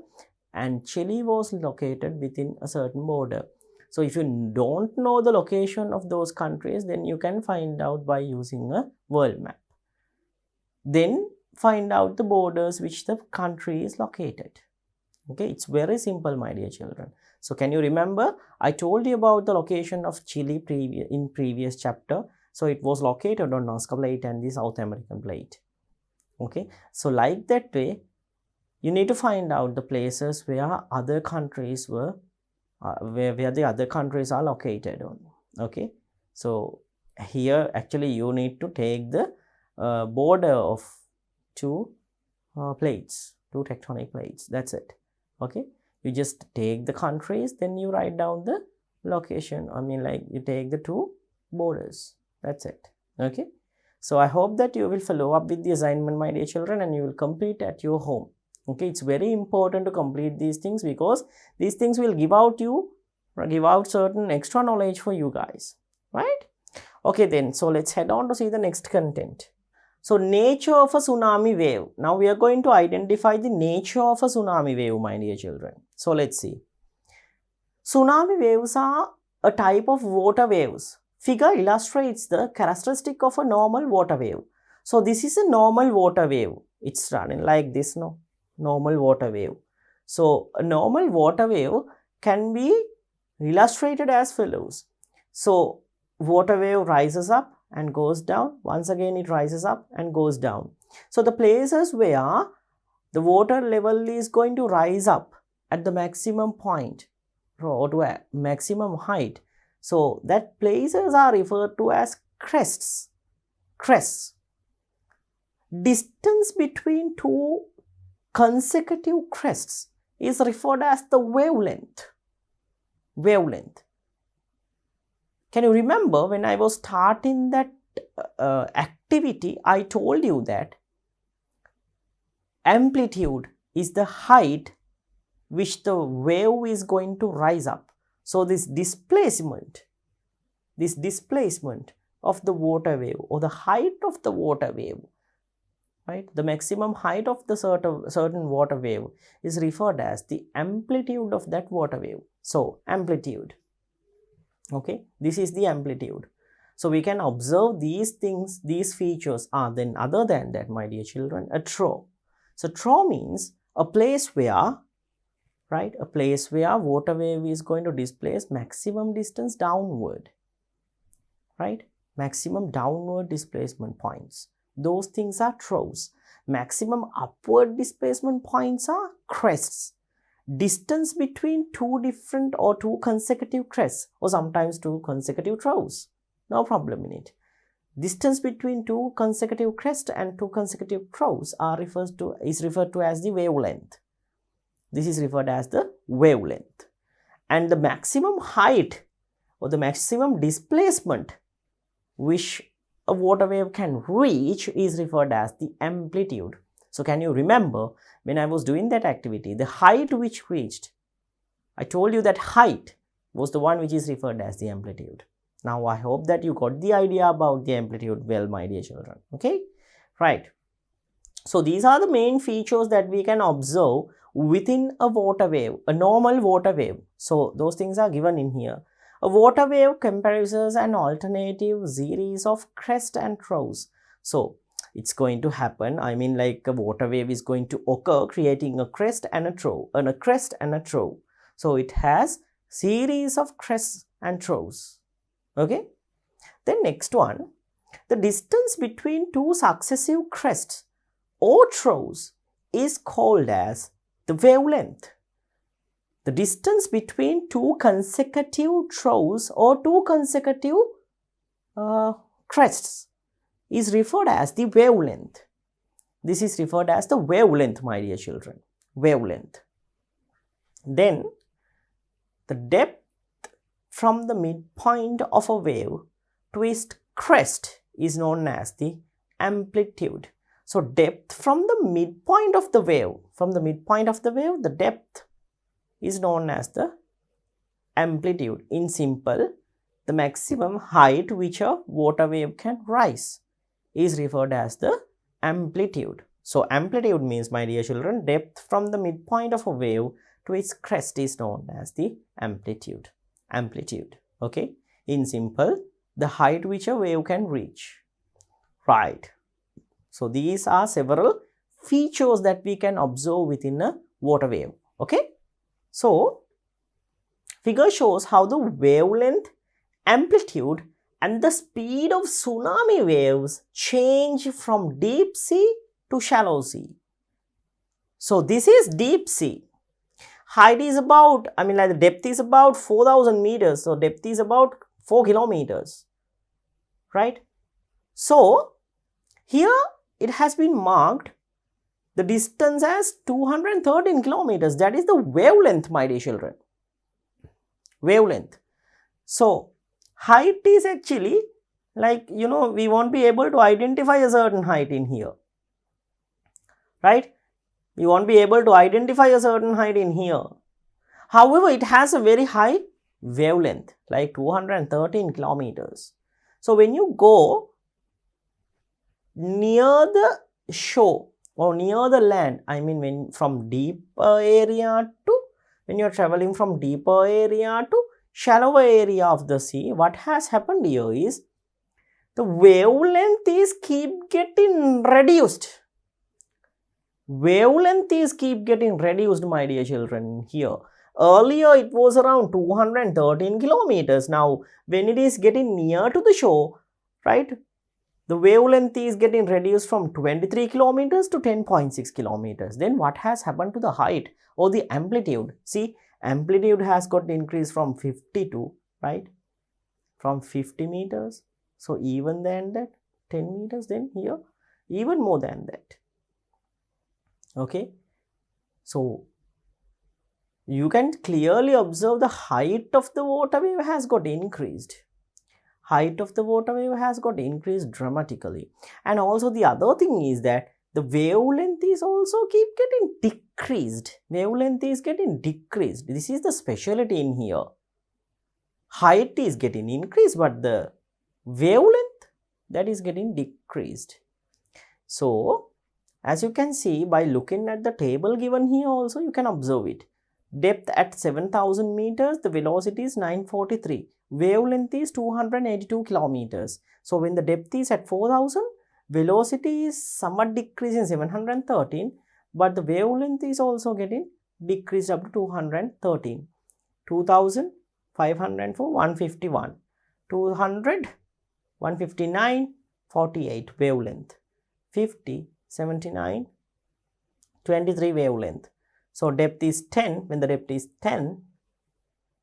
and Chile was located within a certain border. So if you don't know the location of those countries, then you can find out by using a world map. Then find out the borders which the country is located. Okay, it's very simple, my dear children. So can you remember, I told you about the location of Chile in previous chapter. So it was located on Nazca Plate and the South American Plate. Okay, so like that way, you need to find out the places where other countries were, where the other countries are located on. Okay, so here actually you need to take the border of two plates, two tectonic plates. That's it. Okay, you just take the countries, then you write down the location. I mean, like, you take the two borders. That's it. Okay, so I hope that you will follow up with the assignment, my dear children, and you will complete at your home. Okay, it's very important to complete these things because these things will give out certain extra knowledge for you guys, right? Okay, then, so let's head on to see the next content. So, nature of a tsunami wave. Now we are going to identify the nature of a tsunami wave, my dear children. So, let's see. Tsunami waves are a type of water waves. Figure illustrates the characteristic of a normal water wave. So, this is a normal water wave. It's running like this, no? Normal water wave. So, a normal water wave can be illustrated as follows. So, water wave rises up and goes down. Once again, it rises up and goes down. So, the places where the water level is going to rise up at the maximum point or to a maximum height. So, that places are referred to as crests. Crests. Distance between two consecutive crests is referred as the wavelength. Wavelength. Can you remember when I was starting that activity, I told you that amplitude is the height which the wave is going to rise up. So this displacement of the water wave or the height of the water wave, right? The maximum height of the certain water wave is referred as the amplitude of that water wave. So amplitude. Okay, this is the amplitude. So we can observe these things, these features are then other than that, my dear children, a trough. So trough means a place where, right, a place where water wave is going to displace maximum distance downward, right? Maximum downward displacement points. Those things are troughs. Maximum upward displacement points are crests. Distance between two different or two consecutive crests or sometimes two consecutive troughs. No problem in it. Distance between two consecutive crests and two consecutive troughs is referred to as the wavelength. This is referred as the wavelength. And the maximum height or the maximum displacement which a water wave can reach is referred as the amplitude. So can you remember when I was doing that activity, the height which reached, I told you that height was the one which is referred as the amplitude. Now I hope that you got the idea about the amplitude well, my dear children. Okay, right. So these are the main features that we can observe within a water wave, a normal water wave. So those things are given in here. A water wave comprises an alternative series of crests and troughs. So it's going to happen, I mean, like a water wave is going to occur creating a crest and a trough, and a crest and a trough. So it has series of crests and troughs. Okay. Then next one, the distance between two successive crests or troughs is called as the wavelength. The distance between two consecutive troughs or two consecutive crests is referred as the wavelength. This is referred as the wavelength, my dear children. Wavelength. Then the depth from the midpoint of a wave to its crest is known as the amplitude. So depth from the midpoint of the wave, the depth is known as the amplitude. In simple, the maximum height which a water wave can rise is referred as the amplitude. So amplitude means, my dear children, depth from the midpoint of a wave to its crest is known as the amplitude. Amplitude. Okay. In simple, the height which a wave can reach. Right. So these are several features that we can observe within a water wave. Okay. So figure shows how the wavelength, amplitude and the speed of tsunami waves change from deep sea to shallow sea. So this is deep sea. Height is about, the depth is about 4,000 meters. So depth is about 4 kilometers. Right. So here it has been marked the distance as 213 kilometers. That is the wavelength, my dear children. Wavelength. So height is actually like, we won't be able to identify a certain height in here. Right? We won't be able to identify a certain height in here. However, it has a very high wavelength, like 213 kilometers. So when you go near the shore or near the land, when from deeper area to, when you are traveling from deeper area to shallower area of the sea, what has happened here is the wavelength is keep getting reduced. Wavelength is keep getting reduced, my dear children, here. Earlier it was around 213 kilometers. Now when it is getting near to the shore, right, the wavelength is getting reduced from 23 kilometers to 10.6 kilometers. Then what has happened to the height or the amplitude? See, amplitude has got increased from 52, right, from 50 meters. So even than that, 10 meters, then here even more than that. Okay. So you can clearly observe the height of the water wave has got increased. Height of the water wave has got increased dramatically. And also the other thing is that the wavelength is also keep getting decreased. Wavelength is getting decreased. This is the specialty in here. Height is getting increased, but the wavelength, that is getting decreased. So as you can see by looking at the table given here also, you can observe it. Depth at 7,000 meters, the velocity is 943. Wavelength is 282 kilometers. So when the depth is at 4,000, velocity is somewhat decreasing 713, but the wavelength is also getting decreased up to 213. 2,000, 504, 151. 200, 159, 48 wavelength. 50, 79, 23 wavelength. So depth is 10. When the depth is 10,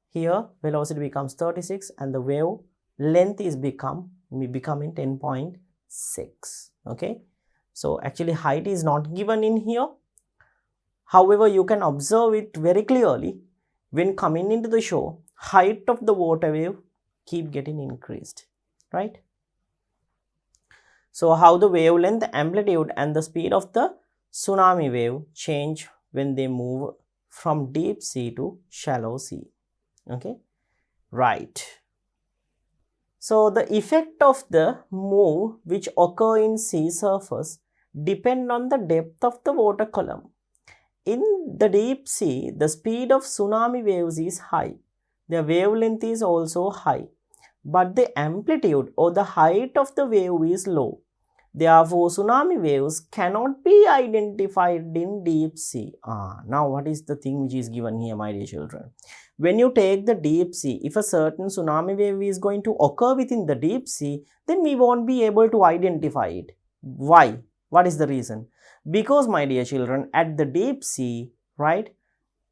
here velocity becomes 36 and the wave length is becoming 10.6. Okay. So actually height is not given in here. However, you can observe it very clearly. When coming into the shore, height of the water wave keep getting increased. Right. So how the wavelength, amplitude and the speed of the tsunami wave change when they move from deep sea to shallow sea. Okay, right. So the effect of the move which occur in sea surface depend on the depth of the water column. In the deep sea, the speed of tsunami waves is high. Their wavelength is also high, but the amplitude or the height of the wave is low. Therefore, tsunami waves cannot be identified in deep sea. Now what is the thing which is given here, my dear children? When you take the deep sea, if a certain tsunami wave is going to occur within the deep sea, then we won't be able to identify it. Why? What is the reason? Because, my dear children, at the deep sea, right,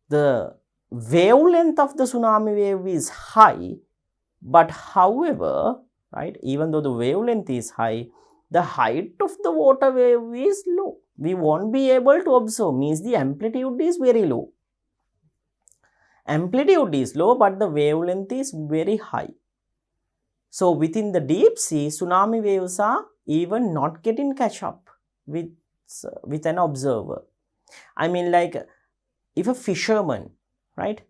the wavelength of the tsunami wave is high, but however, right, even though the wavelength is high, the height of the water wave is low. We won't be able to observe, means the amplitude is very low. Amplitude is low, but the wavelength is very high. So within the deep sea, tsunami waves are even not getting catch up with an observer. I mean, like if a fisherman, right,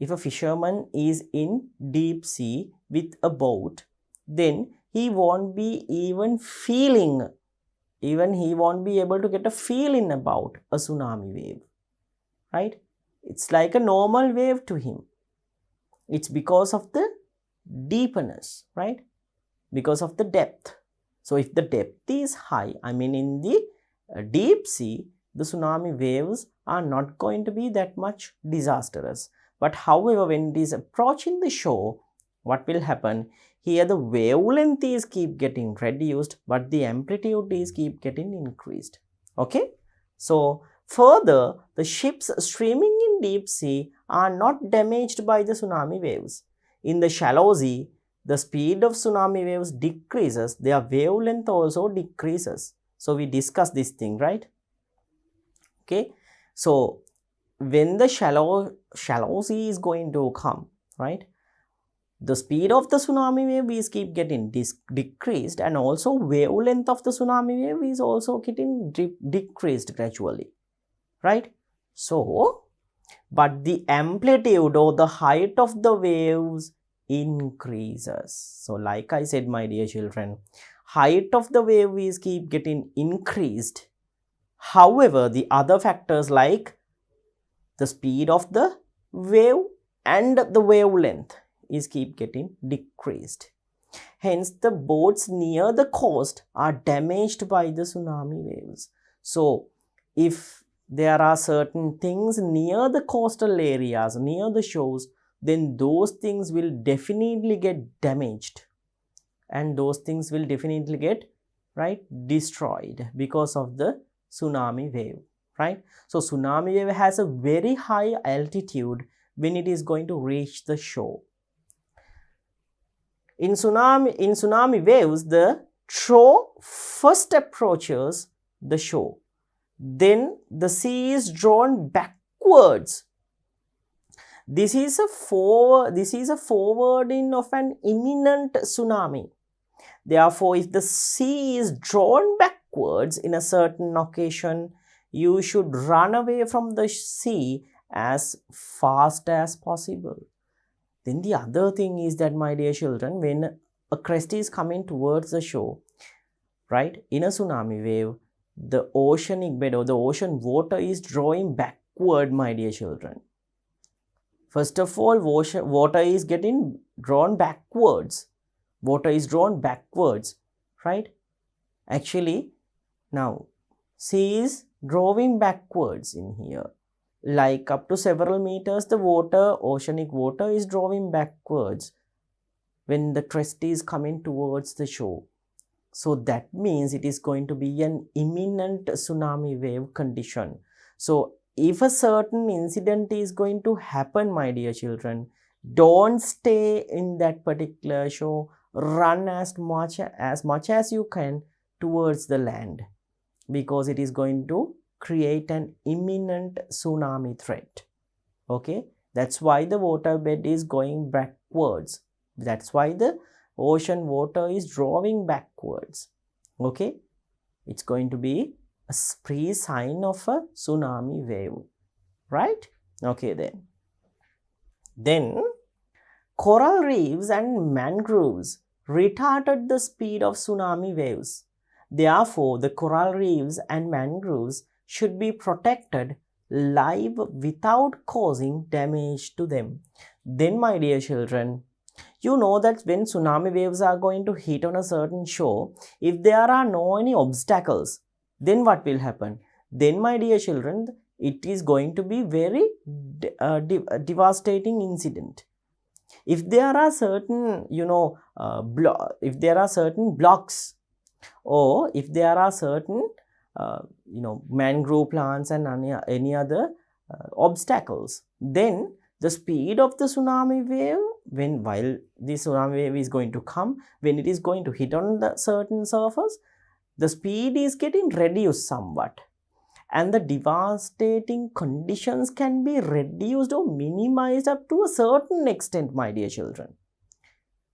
if a fisherman is in deep sea with a boat, then he won't be even feeling even he won't be able to get a feeling about a tsunami wave, right? It's like a normal wave to him. It's because of the deepness, right? Because of the depth. So if the depth is high, I mean in the deep sea, the tsunami waves are not going to be that much disastrous. But however, when it is approaching the shore, what will happen? Here the wavelength is keep getting reduced, but the amplitude is keep getting increased. Okay? So further, the ships streaming in deep sea are not damaged by the tsunami waves. In the shallow sea, the speed of tsunami waves decreases, their wavelength also decreases. So we discussed this thing, right? Okay. So when the shallow sea is going to come, right, the speed of the tsunami wave is keep getting decreased, and also wavelength of the tsunami wave is also getting decreased gradually, right? So, but the amplitude or the height of the waves increases. So like I said, my dear children, height of the wave is keep getting increased. However, the other factors like the speed of the wave and the wavelength is keep getting decreased. Hence, the boats near the coast are damaged by the tsunami waves. So, if there are certain things near the coastal areas, near the shores, then those things will definitely get damaged, and those things will definitely get, right, destroyed because of the tsunami wave, right? So tsunami wave has a very high altitude when it is going to reach the shore. In tsunami waves, the trough first approaches the shore. Then the sea is drawn backwards. This is a forwarding of an imminent tsunami. Therefore, if the sea is drawn backwards in a certain occasion, you should run away from the sea as fast as possible. Then the other thing is that, my dear children, when a crest is coming towards the shore, right, in a tsunami wave, the oceanic bed or the ocean water is drawing backward, my dear children. First of all, water is getting drawn backwards. Water is drawn backwards, right? Actually, now, sea is drawing backwards in here. Like up to several meters, the water, oceanic water is drawing backwards when the crest is coming towards the shore. So that means it is going to be an imminent tsunami wave condition. So if a certain incident is going to happen, my dear children, don't stay in that particular shore. Run as much as you can towards the land, because it is going to create an imminent tsunami threat. Okay, that's why the water bed is going backwards. That's why the ocean water is drawing backwards. Okay, it's going to be a pre-sign of a tsunami wave, right? Okay, then coral reefs and mangroves retarded the speed of tsunami waves. Therefore, the coral reefs and mangroves should be protected live without causing damage to them. Then, my dear children, you know that when tsunami waves are going to hit on a certain shore, if there are no any obstacles, then what will happen? Then, my dear children, it is going to be very devastating incident. If there are certain, if there are certain blocks, or if there are certain, mangrove plants and any other obstacles, then the speed of the tsunami wave, while the tsunami wave is going to come, when it is going to hit on the certain surface, the speed is getting reduced somewhat, and the devastating conditions can be reduced or minimized up to a certain extent, my dear children,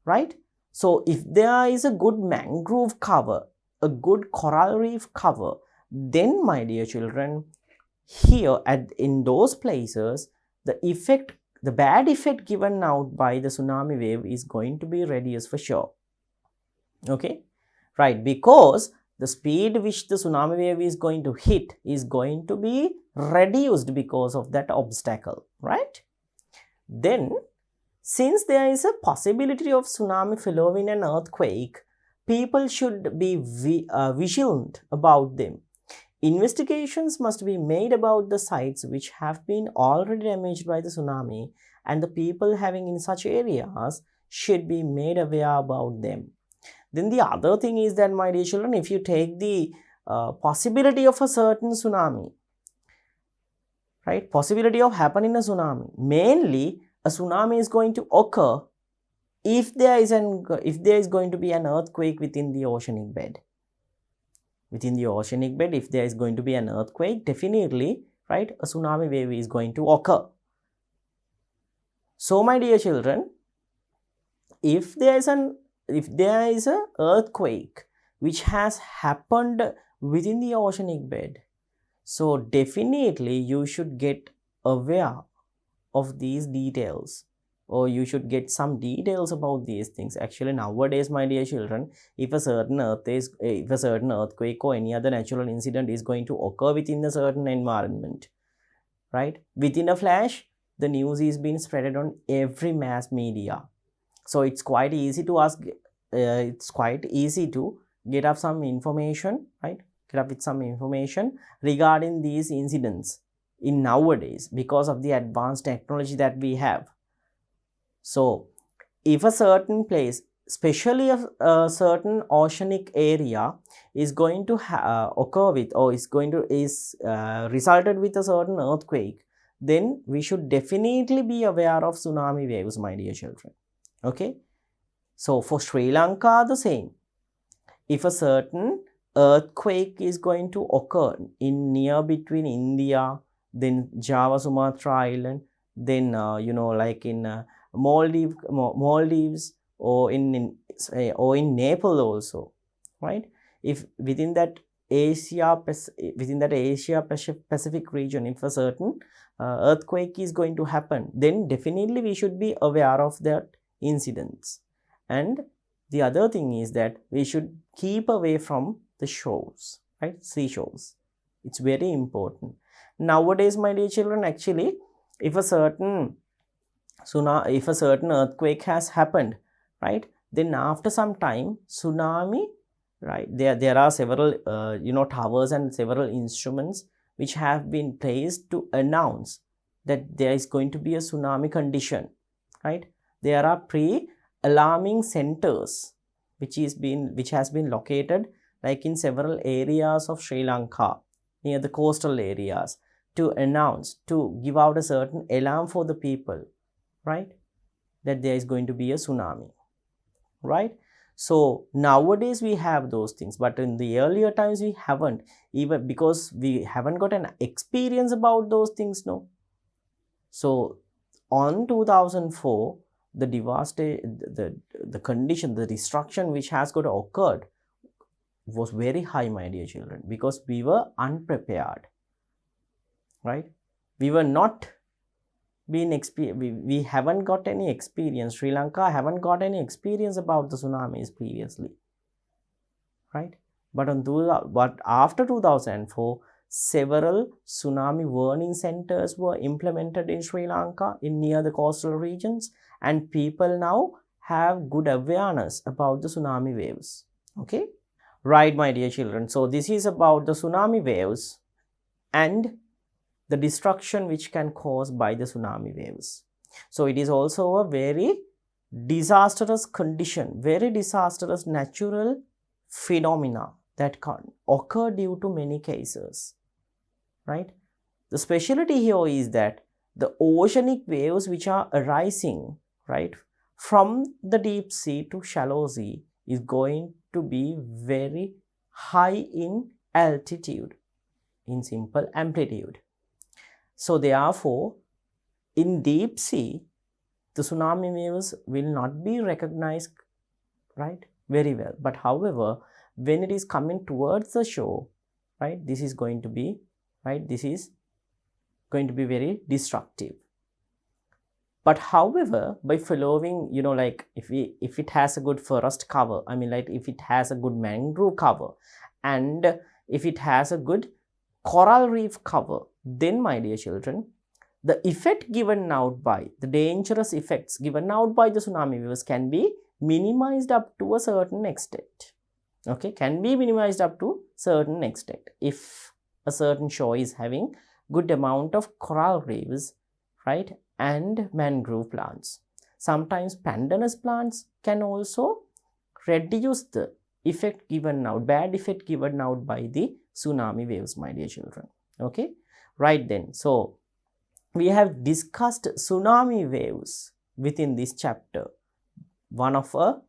right? So if there is a good mangrove cover, a good coral reef cover, then, my dear children, here in those places, the bad effect given out by the tsunami wave is going to be reduced for sure. Okay, right? Because the speed which the tsunami wave is going to hit is going to be reduced because of that obstacle, right? Then, since there is a possibility of tsunami following an earthquake, people should be vigilant about them. Investigations must be made about the sites which have been already damaged by the tsunami, and the people having in such areas should be made aware about them. Then the other thing is that, my dear children, if you take the possibility of a certain tsunami, right, possibility of happening a tsunami, mainly a tsunami is going to occur if there is going to be an earthquake within the oceanic bed. Within the oceanic bed, if there is going to be an earthquake, definitely, right, a tsunami wave is going to occur. So, my dear children, if there is an earthquake which has happened within the oceanic bed, so definitely you should get aware of these details, or you should get some details about these things. Actually, nowadays, my dear children, if a certain earthquake or any other natural incident is going to occur within a certain environment, right, within a flash, the news is being spreaded on every mass media. So it's quite easy to get up some information, right? Get up with some information regarding these incidents in nowadays because of the advanced technology that we have. So if a certain place, especially a certain oceanic area, is going to occur with, or is resulted with a certain earthquake, then we should definitely be aware of tsunami waves, my dear children. Okay, so for Sri Lanka, the same. If a certain earthquake is going to occur in near between India, then Java, Sumatra Island, then like in Maldives, or in Nepal also, right? If within that Asia Pacific region, if a certain earthquake is going to happen, then definitely we should be aware of that incidents. And the other thing is that we should keep away from the shores, right? Seashores. It's very important. Nowadays, my dear children, actually, if a certain earthquake has happened, right, then after some time, tsunami, right, there are several towers and several instruments which have been placed to announce that there is going to be a tsunami condition, right? There are pre-alarming centers which has been located like in several areas of Sri Lanka, near the coastal areas, to announce, to give out a certain alarm for the people, right, that there is going to be a tsunami, right? So nowadays we have those things, but in the earlier times we haven't, even because we haven't got an experience about those things, no. So on 2004, the condition, the destruction which has got occurred was very high, my dear children, because we were unprepared, right? We were not we haven't got any experience. Sri Lanka haven't got any experience about the tsunamis previously, right? But after 2004, several tsunami warning centers were implemented in Sri Lanka in near the coastal regions, and people now have good awareness about the tsunami waves. Okay, right, my dear children. So this is about the tsunami waves and the destruction which can cause by the tsunami waves. So it is also a very disastrous condition, very disastrous natural phenomena that can occur due to many cases, right? The specialty here is that the oceanic waves which are arising, right, from the deep sea to shallow sea is going to be very high in altitude, in simple amplitude. So therefore, in deep sea, the tsunami waves will not be recognized, right, very well. But however, when it is coming towards the shore, right, this is going to be very destructive. But however, by following, like if it has a good forest cover, I mean, like if it has a good mangrove cover, and if it has a good coral reef cover, then my dear children, the effect given out by the dangerous effects given out by the tsunami waves can be minimized up to a certain extent. Okay, can be minimized up to certain extent if a certain shore is having good amount of coral reefs, right, and mangrove plants. Sometimes pandanus plants can also reduce the effect given out, bad effect given out by the tsunami waves, my dear children. Okay, right then. So we have discussed tsunami waves within this chapter, one of a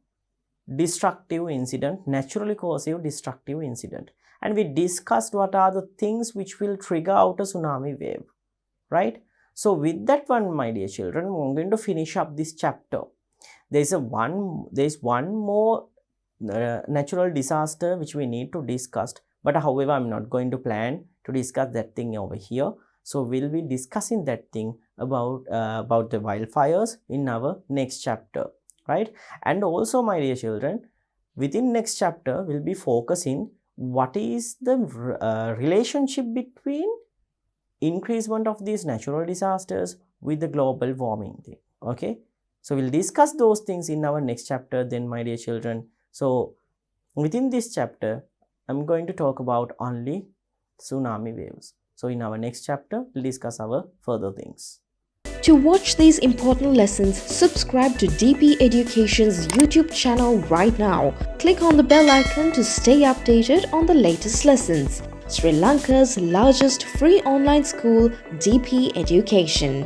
destructive incident, naturally caused destructive incident, and we discussed what are the things which will trigger out a tsunami wave, right? So with that one, my dear children, I'm going to finish up this chapter. There's one more natural disaster which we need to discuss, but however I'm not going to plan to discuss that thing over here. So we'll be discussing that thing about the wildfires in our next chapter, right? And also, my dear children, within next chapter we'll be focusing what is the relationship between increasement of these natural disasters with the global warming thing. Okay, so we'll discuss those things in our next chapter then, my dear children. So within this chapter I'm going to talk about only tsunami waves. So in our next chapter we'll discuss our further things. To watch these important lessons, subscribe to DP Education's YouTube channel right now. Click on the bell icon to stay updated on the latest lessons. Sri Lanka's largest free online school, DP Education.